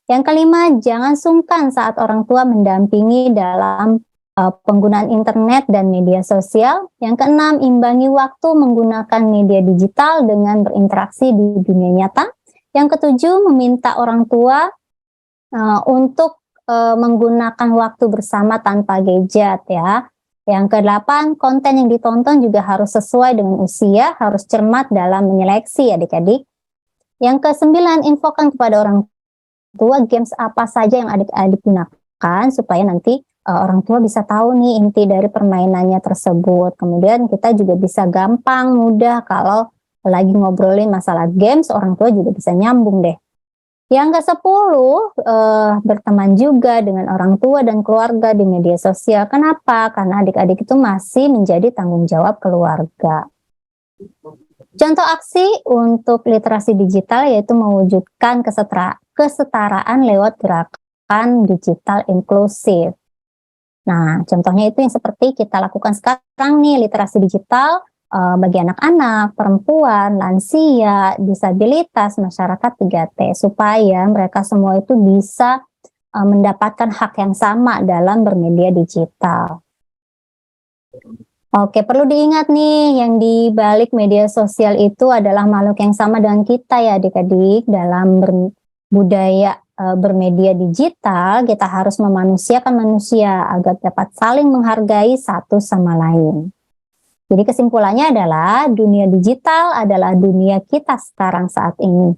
Yang kelima, jangan sungkan saat orang tua mendampingi dalam penggunaan internet dan media sosial. Yang keenam, imbangi waktu menggunakan media digital dengan berinteraksi di dunia nyata. Yang ketujuh, meminta orang tua untuk menggunakan waktu bersama tanpa gadget ya. Yang kedelapan, konten yang ditonton juga harus sesuai dengan usia, harus cermat dalam menyeleksi adik-adik. Yang kesembilan, infokan kepada orang tua games apa saja yang adik-adik gunakan, supaya nanti orang tua bisa tahu nih inti dari permainannya tersebut. Kemudian kita juga bisa gampang, mudah kalau lagi ngobrolin masalah games, orang tua juga bisa nyambung deh. Yang ke-10, berteman juga dengan orang tua dan keluarga di media sosial. Kenapa? Karena adik-adik itu masih menjadi tanggung jawab keluarga. Contoh aksi untuk literasi digital yaitu mewujudkan kesetaraan lewat gerakan digital inklusif. Nah, contohnya itu yang seperti kita lakukan sekarang nih, literasi digital bagi anak-anak, perempuan, lansia, disabilitas, masyarakat 3T, supaya mereka semua itu bisa mendapatkan hak yang sama dalam bermedia digital. Oke, perlu diingat nih, yang di balik media sosial itu adalah makhluk yang sama dengan kita ya adik-adik. Dalam budaya bermedia digital, kita harus memanusiakan manusia agar dapat saling menghargai satu sama lain. Jadi kesimpulannya adalah dunia digital adalah dunia kita sekarang saat ini.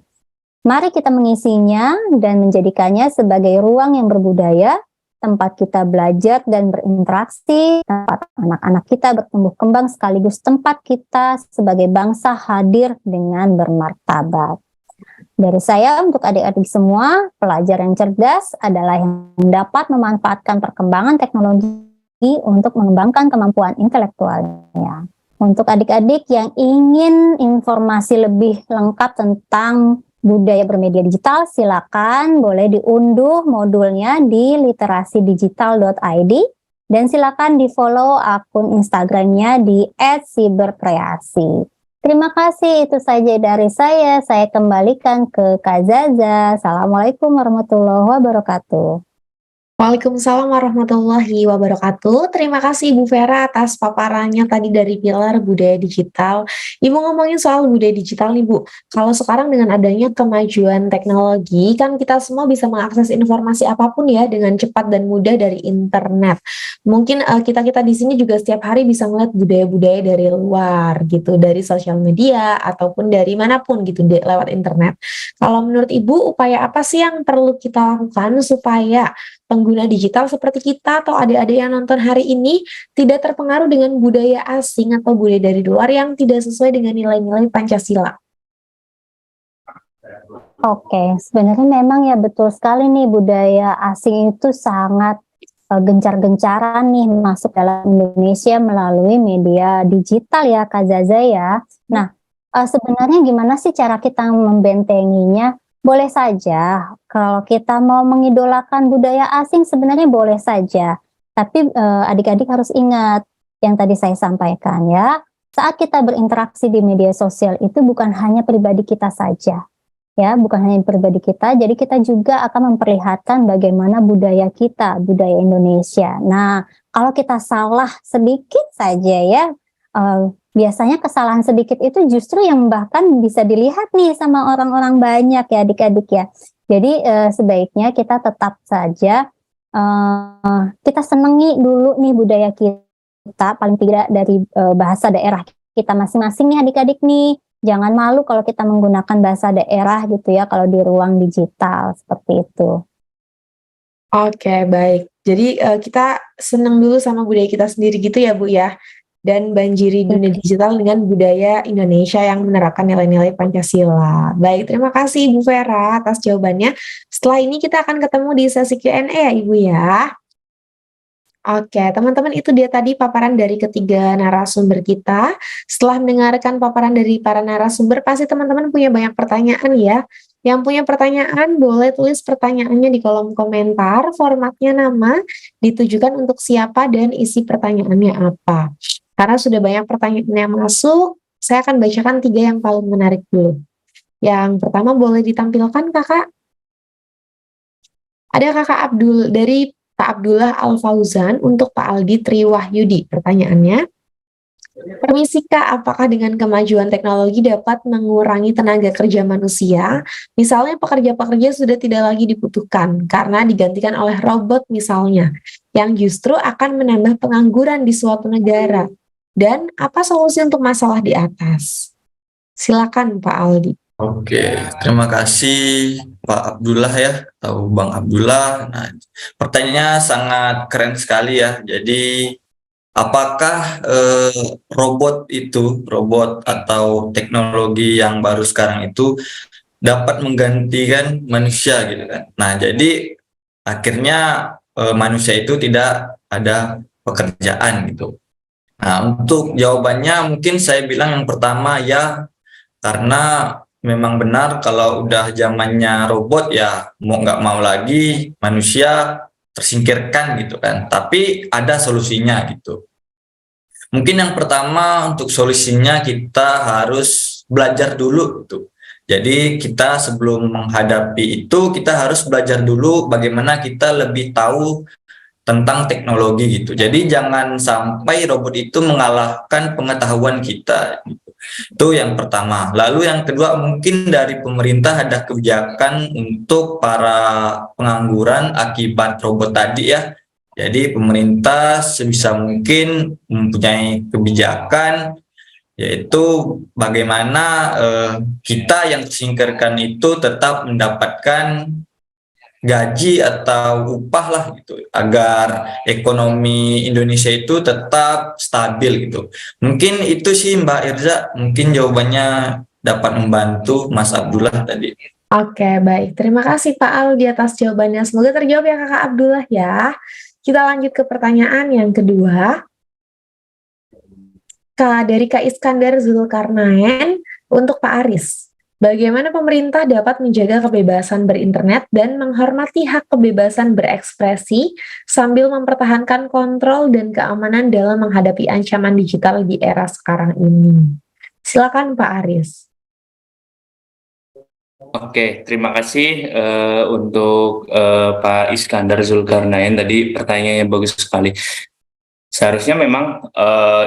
Mari kita mengisinya dan menjadikannya sebagai ruang yang berbudaya, tempat kita belajar dan berinteraksi, tempat anak-anak kita bertumbuh kembang sekaligus tempat kita sebagai bangsa hadir dengan bermartabat. Dari saya untuk adik-adik semua, pelajar yang cerdas adalah yang dapat memanfaatkan perkembangan teknologi untuk mengembangkan kemampuan intelektualnya. Untuk adik-adik yang ingin informasi lebih lengkap tentang budaya bermedia digital, silakan boleh diunduh modulnya di literasidigital.id dan silakan di-follow akun Instagramnya di @siberkreasi. Terima kasih, itu saja dari saya. Saya kembalikan ke Kak Zaza. Assalamualaikum warahmatullahi wabarakatuh. Waalaikumsalam warahmatullahi wabarakatuh. Terima kasih Ibu Vera atas paparannya tadi dari pilar budaya digital. Ibu ngomongin soal budaya digital nih Bu. Kalau sekarang dengan adanya kemajuan teknologi, kan kita semua bisa mengakses informasi apapun ya dengan cepat dan mudah dari internet. Mungkin kita-kita di sini juga setiap hari bisa melihat budaya-budaya dari luar gitu, dari sosial media ataupun dari manapun gitu lewat internet. Kalau menurut Ibu, upaya apa sih yang perlu kita lakukan supaya pengguna digital seperti kita atau adik-adik yang nonton hari ini tidak terpengaruh dengan budaya asing atau budaya dari luar yang tidak sesuai dengan nilai-nilai Pancasila? Oke, sebenarnya memang ya betul sekali nih, budaya asing itu sangat gencar-gencaran nih masuk dalam Indonesia melalui media digital ya Kak Zaza ya. Nah, sebenarnya gimana sih cara kita membentenginya? Boleh saja, kalau kita mau mengidolakan budaya asing sebenarnya boleh saja. Tapi adik-adik harus ingat yang tadi saya sampaikan ya. Saat kita berinteraksi di media sosial itu bukan hanya pribadi kita saja. Ya, bukan hanya pribadi kita, jadi kita juga akan memperlihatkan bagaimana budaya kita, budaya Indonesia. Nah, kalau kita salah sedikit saja ya, biasanya kesalahan sedikit itu justru yang bahkan bisa dilihat nih sama orang-orang banyak ya adik-adik ya. Jadi sebaiknya kita tetap saja kita senangi dulu nih budaya kita, paling tidak dari bahasa daerah kita masing-masing nih adik-adik nih. Jangan malu kalau kita menggunakan bahasa daerah gitu ya kalau di ruang digital seperti itu. Oke, baik. Jadi kita senang dulu sama budaya kita sendiri gitu ya Bu ya. Dan banjiri dunia digital dengan budaya Indonesia yang menerapkan nilai-nilai Pancasila. Baik, terima kasih Ibu Vera atas jawabannya. Setelah ini kita akan ketemu di sesi Q&A ya Ibu ya. Oke, teman-teman, itu dia tadi paparan dari ketiga narasumber kita. Setelah mendengarkan paparan dari para narasumber, pasti teman-teman punya banyak pertanyaan ya. Yang punya pertanyaan boleh tulis pertanyaannya di kolom komentar, formatnya nama, ditujukan untuk siapa dan isi pertanyaannya apa. Karena sudah banyak pertanyaan yang masuk, saya akan bacakan 3 yang paling menarik dulu. Yang pertama boleh ditampilkan Kakak. Ada Kakak Abdul dari Pak Abdullah Al-Fauzan untuk Pak Aldi Triwahyudi. Pertanyaannya, permisi Kak, apakah dengan kemajuan teknologi dapat mengurangi tenaga kerja manusia? Misalnya pekerja-pekerja sudah tidak lagi dibutuhkan karena digantikan oleh robot misalnya, yang justru akan menambah pengangguran di suatu negara. Dan apa solusi untuk masalah di atas? Silakan Pak Aldi. Oke, terima kasih Pak Abdullah ya, atau Bang Abdullah. Nah, pertanyaannya sangat keren sekali ya. Jadi, apakah robot atau teknologi yang baru sekarang itu dapat menggantikan manusia gitu kan? Nah, jadi akhirnya manusia itu tidak ada pekerjaan gitu. Nah, untuk jawabannya mungkin saya bilang yang pertama ya, karena memang benar kalau udah zamannya robot ya mau nggak mau lagi manusia tersingkirkan gitu kan. Tapi ada solusinya gitu. Mungkin yang pertama untuk solusinya kita harus belajar dulu gitu. Jadi kita sebelum menghadapi itu kita harus belajar dulu bagaimana kita lebih tahu tentang teknologi gitu. Jadi jangan sampai robot itu mengalahkan pengetahuan kita. Gitu. Itu yang pertama. Lalu yang kedua, mungkin dari pemerintah ada kebijakan untuk para pengangguran akibat robot tadi ya. Jadi pemerintah sebisa mungkin mempunyai kebijakan, yaitu bagaimana kita yang tersingkirkan itu tetap mendapatkan gaji atau upah lah gitu, agar ekonomi Indonesia itu tetap stabil gitu. Mungkin itu sih Mbak Irza, mungkin jawabannya dapat membantu Mas Abdullah tadi. Oke, baik. Terima kasih Pak Al di atas jawabannya. Semoga terjawab ya Kakak Abdullah ya. Kita lanjut ke pertanyaan yang kedua. Dari Kak Iskandar Zulkarnain untuk Pak Aris. Bagaimana pemerintah dapat menjaga kebebasan berinternet dan menghormati hak kebebasan berekspresi sambil mempertahankan kontrol dan keamanan dalam menghadapi ancaman digital di era sekarang ini? Silakan Pak Aris. Oke, terima kasih untuk Pak Iskandar Zulkarnain. Tadi pertanyaannya bagus sekali. Seharusnya memang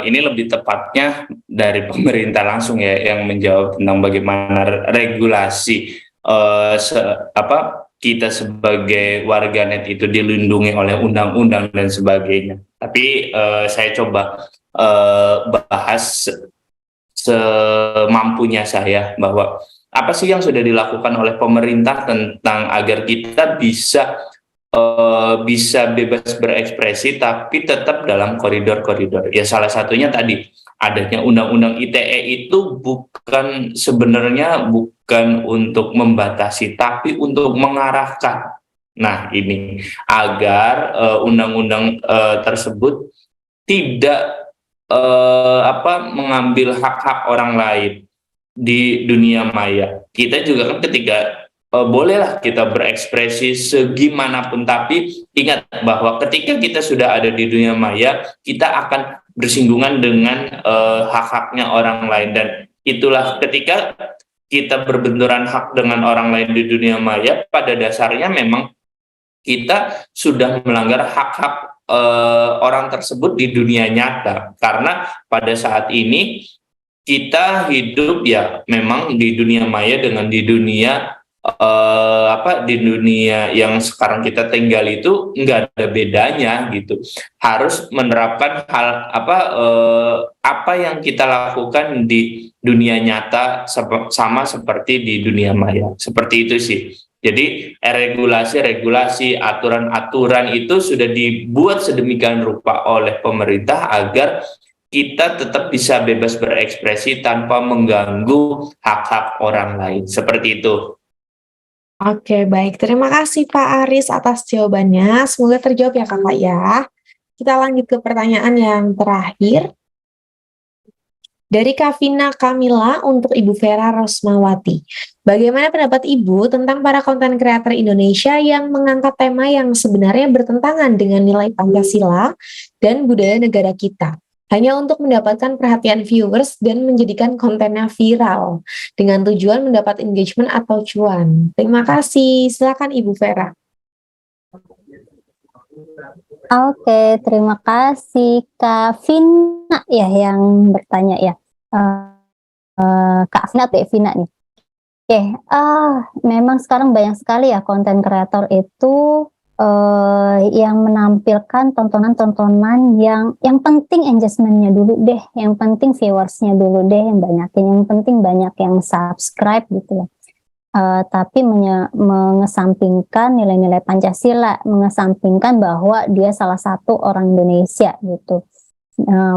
ini lebih tepatnya dari pemerintah langsung ya yang menjawab tentang bagaimana regulasi kita sebagai warganet itu dilindungi oleh undang-undang dan sebagainya. Tapi saya coba bahas semampunya saya bahwa apa sih yang sudah dilakukan oleh pemerintah tentang agar kita bisa bebas berekspresi tapi tetap dalam koridor-koridor. Ya salah satunya tadi adanya undang-undang ITE itu sebenarnya bukan untuk membatasi tapi untuk mengarahkan. Nah, ini agar undang-undang tersebut tidak mengambil hak-hak orang lain di dunia maya. Kita juga kan ketika bolehlah kita berekspresi segimanapun, tapi ingat bahwa ketika kita sudah ada di dunia maya, kita akan bersinggungan dengan hak-haknya orang lain, dan itulah ketika kita berbenturan hak dengan orang lain di dunia maya, pada dasarnya memang kita sudah melanggar hak-hak orang tersebut di dunia nyata, karena pada saat ini kita hidup ya memang di dunia maya dengan di dunia di dunia yang sekarang kita tinggal itu nggak ada bedanya gitu. Harus menerapkan hal apa yang kita lakukan di dunia nyata sama seperti di dunia maya. Seperti itu sih. Jadi regulasi-regulasi, aturan-aturan itu sudah dibuat sedemikian rupa oleh pemerintah agar kita tetap bisa bebas berekspresi tanpa mengganggu hak-hak orang lain. Seperti itu. Oke, baik. Terima kasih Pak Aris atas jawabannya. Semoga terjawab ya Kakak ya. Kita lanjut ke pertanyaan yang terakhir. Dari Kavina Kamila untuk Ibu Vera Rosmawati. Bagaimana pendapat Ibu tentang para konten kreator Indonesia yang mengangkat tema yang sebenarnya bertentangan dengan nilai Pancasila dan budaya negara kita? Hanya untuk mendapatkan perhatian viewers dan menjadikan kontennya viral dengan tujuan mendapat engagement atau cuan. Terima kasih. Silakan Ibu Vera. Oke, terima kasih Kak Vina ya yang bertanya ya. Kak Vina atau Vina nih. Oke, memang sekarang banyak sekali ya konten kreator itu yang menampilkan tontonan-tontonan yang penting engagementnya dulu deh, yang penting viewersnya dulu deh yang banyakin, yang penting banyak yang subscribe gitu ya. Tapi mengesampingkan nilai-nilai Pancasila, mengesampingkan bahwa dia salah satu orang Indonesia gitu,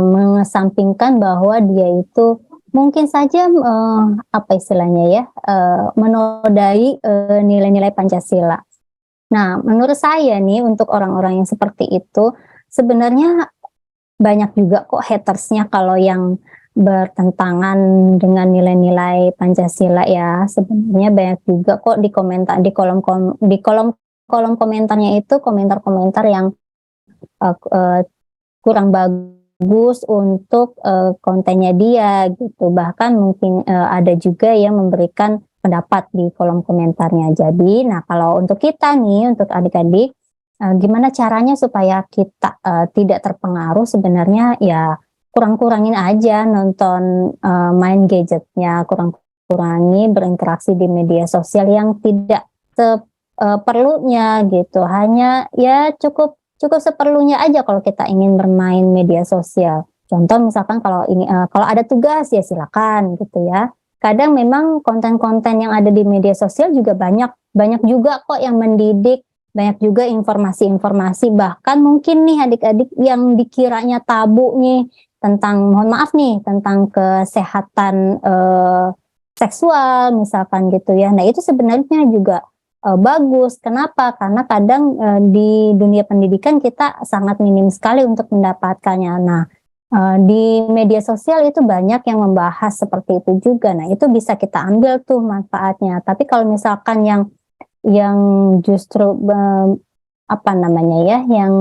mengesampingkan bahwa dia itu mungkin saja apa istilahnya ya, menodai nilai-nilai Pancasila. Nah, menurut saya nih untuk orang-orang yang seperti itu sebenarnya banyak juga kok hatersnya kalau yang bertentangan dengan nilai-nilai Pancasila ya. Sebenarnya banyak juga kok di komentar di kolom komentarnya itu komentar-komentar yang kurang bagus untuk kontennya dia gitu. Bahkan mungkin ada juga yang memberikan pendapat di kolom komentarnya. Jadi, nah kalau untuk kita nih, untuk adik-adik, Gimana caranya supaya kita tidak terpengaruh? Sebenarnya ya kurang-kurangin aja nonton, main gadgetnya, kurangi berinteraksi di media sosial yang tidak perlunya gitu. Hanya ya cukup seperlunya aja kalau kita ingin bermain media sosial. Contoh misalkan kalau ada tugas ya silakan gitu ya. Kadang memang konten-konten yang ada di media sosial juga banyak juga kok yang mendidik, banyak juga informasi-informasi, bahkan mungkin nih adik-adik yang dikiranya tabu nih tentang, mohon maaf nih, tentang kesehatan seksual misalkan gitu ya. Nah itu sebenarnya juga bagus. Kenapa? Karena kadang di dunia pendidikan kita sangat minim sekali untuk mendapatkannya. Nah di media sosial itu banyak yang membahas seperti itu juga. Nah itu bisa kita ambil tuh manfaatnya. Tapi kalau misalkan yang justru apa namanya ya, yang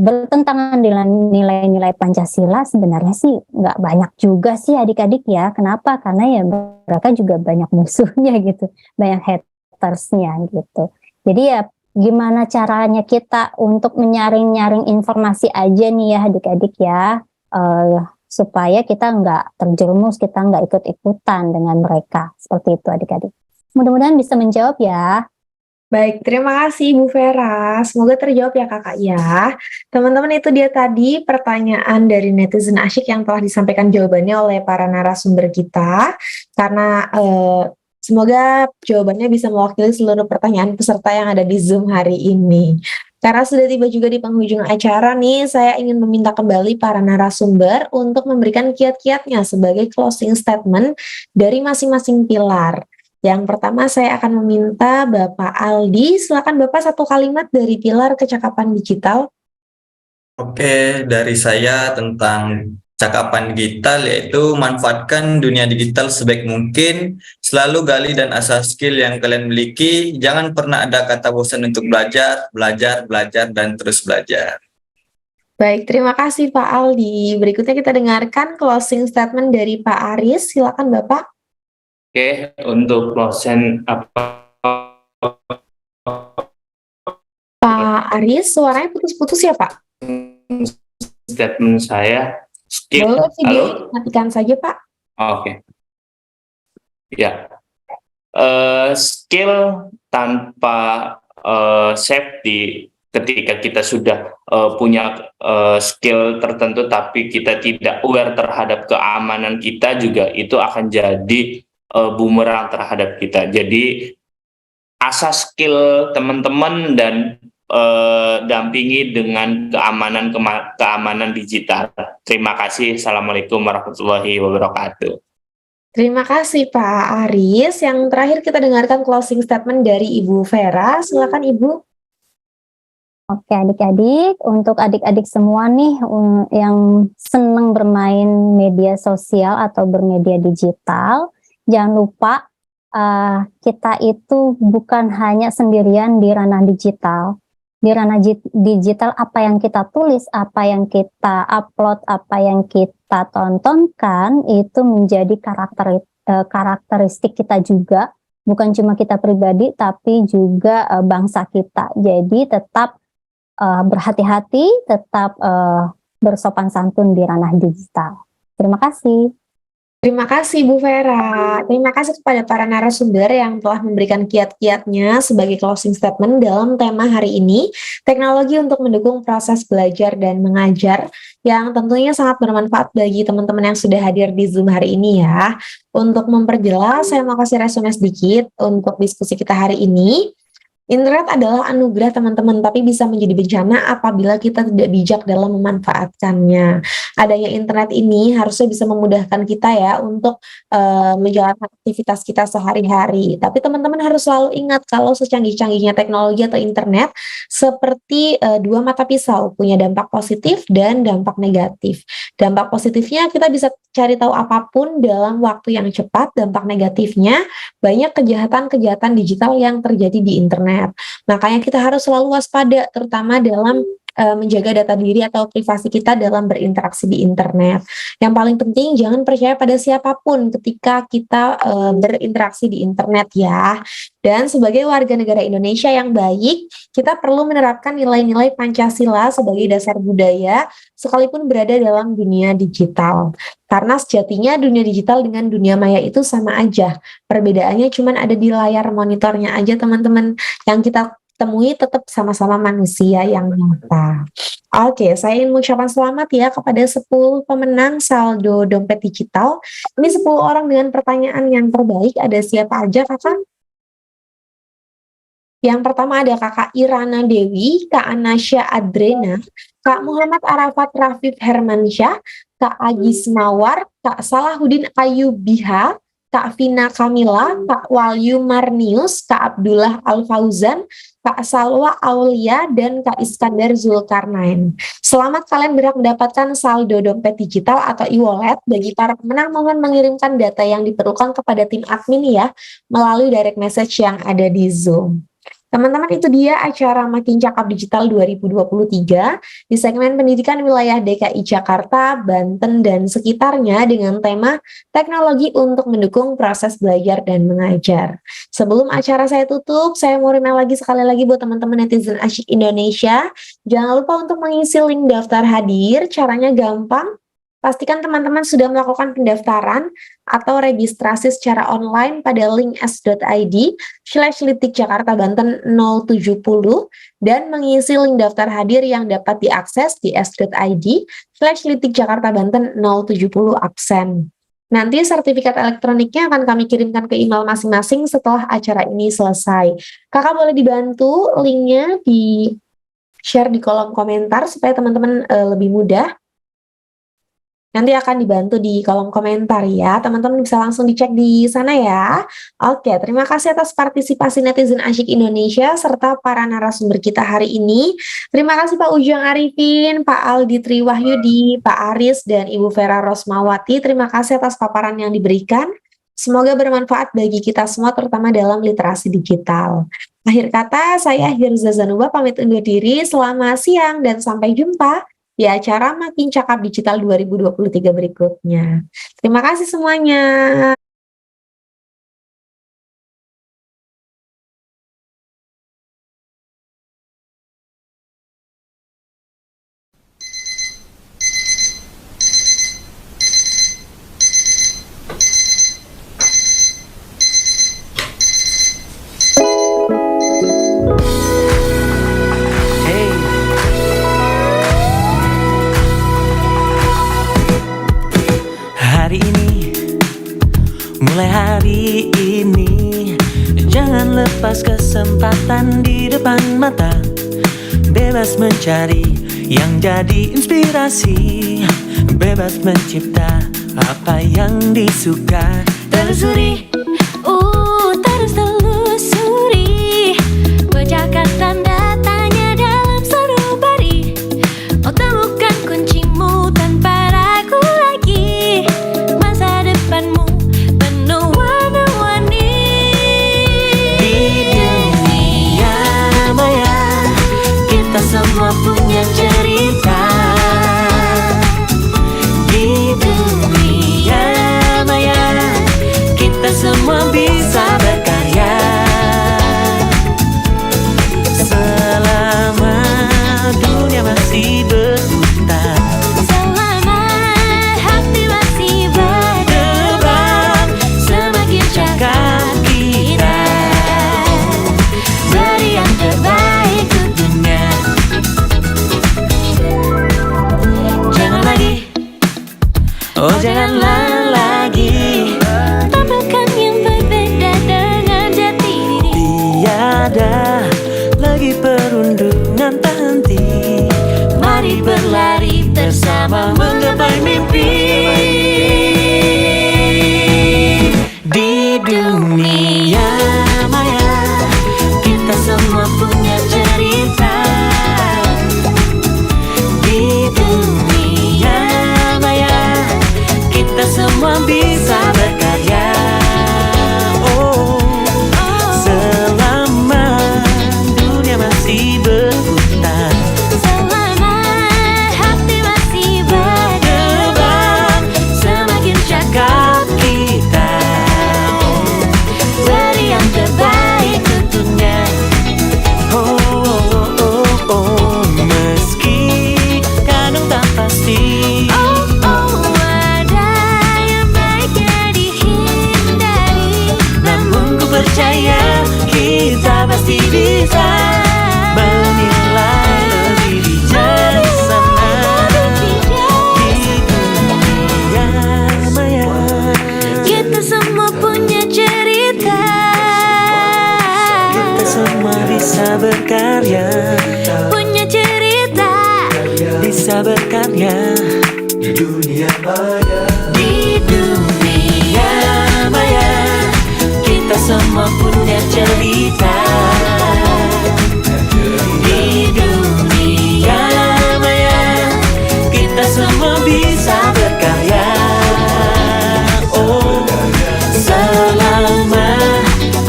bertentangan dengan nilai-nilai Pancasila, sebenarnya sih nggak banyak juga sih adik-adik ya. Kenapa? Karena ya mereka juga banyak musuhnya gitu, banyak hatersnya gitu. Jadi ya gimana caranya kita untuk menyaring-nyaring informasi aja nih ya adik-adik ya, supaya kita nggak terjerumus, kita nggak ikut-ikutan dengan mereka. Seperti itu adik-adik. Mudah-mudahan bisa menjawab ya. Baik, terima kasih Bu Vera. Semoga terjawab ya Kakak ya. Teman-teman, itu dia tadi pertanyaan dari netizen asyik yang telah disampaikan jawabannya oleh para narasumber kita. Karena semoga jawabannya bisa mewakili seluruh pertanyaan peserta yang ada di Zoom hari ini. Karena sudah tiba juga di penghujung acara nih, saya ingin meminta kembali para narasumber untuk memberikan kiat-kiatnya sebagai closing statement dari masing-masing pilar. Yang pertama saya akan meminta Bapak Aldi, silakan Bapak satu kalimat dari pilar kecakapan digital. Oke, dari saya tentang cakapan digital yaitu manfaatkan dunia digital sebaik mungkin, selalu gali dan asah skill yang kalian miliki, jangan pernah ada kata bosan untuk belajar, dan terus belajar. Baik, terima kasih Pak Aldi. Berikutnya kita dengarkan closing statement dari Pak Aris, silakan Bapak. Oke, untuk closing Pak Aris, suaranya putus-putus ya Pak? statement saya, skill. Boleh video Halo? matikan saja Pak. Oke. Ya. Skill tanpa safety, ketika kita sudah punya skill tertentu tapi kita tidak aware terhadap keamanan kita, juga itu akan jadi bumerang terhadap kita. Jadi asah skill teman-teman dan dampingi dengan keamanan digital. Terima kasih. Assalamualaikum warahmatullahi wabarakatuh. Terima kasih Pak Aris. Yang terakhir kita dengarkan closing statement dari Ibu Vera. Silakan Ibu. Oke adik-adik, untuk adik-adik semua nih yang senang bermain media sosial atau bermedia digital, jangan lupa kita itu bukan hanya sendirian di ranah digital. Di ranah digital, apa yang kita tulis, apa yang kita upload, apa yang kita tontonkan, itu menjadi karakteristik kita juga. Bukan cuma kita pribadi, tapi juga bangsa kita. Jadi tetap berhati-hati, tetap bersopan santun di ranah digital. Terima kasih. Terima kasih Bu Vera. Terima kasih kepada para narasumber yang telah memberikan kiat-kiatnya sebagai closing statement dalam tema hari ini, teknologi untuk mendukung proses belajar dan mengajar, yang tentunya sangat bermanfaat bagi teman-teman yang sudah hadir di Zoom hari ini ya. Untuk memperjelas, saya mau kasih resume sedikit untuk diskusi kita hari ini. Internet adalah anugerah teman-teman, tapi bisa menjadi bencana apabila kita tidak bijak dalam memanfaatkannya. Adanya internet ini harusnya bisa memudahkan kita ya untuk menjalankan aktivitas kita sehari-hari. Tapi teman-teman harus selalu ingat kalau secanggih-canggihnya teknologi atau internet seperti dua mata pisau, punya dampak positif dan dampak negatif. Dampak positifnya kita bisa cari tahu apapun dalam waktu yang cepat. Dampak negatifnya banyak kejahatan-kejahatan digital yang terjadi di internet. Makanya kita harus selalu waspada, terutama dalam menjaga data diri atau privasi kita dalam berinteraksi di internet. Yang paling penting jangan percaya pada siapapun ketika kita berinteraksi di internet ya. Dan sebagai warga negara Indonesia yang baik, kita perlu menerapkan nilai-nilai Pancasila sebagai dasar budaya sekalipun berada dalam dunia digital. Karena sejatinya dunia digital dengan dunia maya itu sama aja. Perbedaannya cuma ada di layar monitornya aja teman-teman. Yang kita temui tetap sama-sama manusia yang nyata. Oke, saya ingin mengucapkan selamat ya kepada 10 pemenang saldo dompet digital. Ini 10 orang dengan pertanyaan yang terbaik. Ada siapa aja kakak? Yang pertama ada kakak Irana Dewi, kak Anasya Adrena, kak Muhammad Arafat Rafif Hermansyah, kak Agis Mawar, kak Salahuddin Ayubiha, Kak Vina Kamila, Kak Walyu Marnius, Kak Abdullah Al-Fauzan, Kak Salwa Aulia, dan Kak Iskandar Zulkarnain. Selamat kalian berhak mendapatkan saldo dompet digital atau e-wallet. Bagi para pemenang mohon mengirimkan data yang diperlukan kepada tim admin ya, melalui direct message yang ada di Zoom. Teman-teman, itu dia acara Makin Cakap Digital 2023 di segmen pendidikan wilayah DKI Jakarta, Banten, dan sekitarnya dengan tema teknologi untuk mendukung proses belajar dan mengajar. Sebelum acara saya tutup, saya mau remind lagi sekali lagi buat teman-teman netizen asyik Indonesia, jangan lupa untuk mengisi link daftar hadir. Caranya gampang. Pastikan teman-teman sudah melakukan pendaftaran atau registrasi secara online pada link s.id/litik Jakarta Banten 070 dan mengisi link daftar hadir yang dapat diakses di s.id/litik Jakarta Banten 070 absen. Nanti sertifikat elektroniknya akan kami kirimkan ke email masing-masing setelah acara ini selesai. Kakak boleh dibantu linknya di share di kolom komentar supaya teman-teman lebih mudah. Nanti akan dibantu di kolom komentar ya, teman-teman bisa langsung dicek di sana ya. Oke, terima kasih atas partisipasi netizen asyik Indonesia serta para narasumber kita hari ini. Terima kasih Pak Ujang Arifin, Pak Aldi Triwahyudi, Pak Aris, dan Ibu Vera Rosmawati. Terima kasih atas paparan yang diberikan. Semoga bermanfaat bagi kita semua, terutama dalam literasi digital. Akhir kata, saya Hirza Zanuba pamit undur diri. Selamat siang dan sampai jumpa di acara Makin Cakap Digital 2023 berikutnya. Terima kasih semuanya. Mulai hari ini, jangan lepas kesempatan di depan mata. Bebas mencari yang jadi inspirasi, bebas mencipta apa yang disuka. Telusuri, terus telusuri, bacakan tanda tanya dalam sanubari. Oh, temukan kuncimu tanpa ragu lagi. Masa depanmu penuh warna-warni. Di dunia maya, kita semua punya cerita. Di dunia maya, kita semua bisa berkarya. Selama dunia masih berputar, Selama hati masih berdebar, semakin cakap kita beri yang terbaik tentunya. Jangan lagi, oh janganlah lagi, tampilkan yang berbeda dengan jati diri. tiada lagi perundungan tak henti. Mari berlari bersama menggapai mimpi. Di dunia maya, kita semua punya cerita. Di dunia maya, kita semua bisa berkarya. Oh, selama dunia masih berputar, Selama bisa berkarya, punya cerita. bisa berkarya Di dunia maya, di dunia maya. Kita semua punya cerita. Di dunia maya, kita semua bisa berkarya. Oh, selama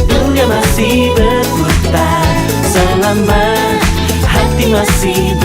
dunia masih berputar, selama hati masih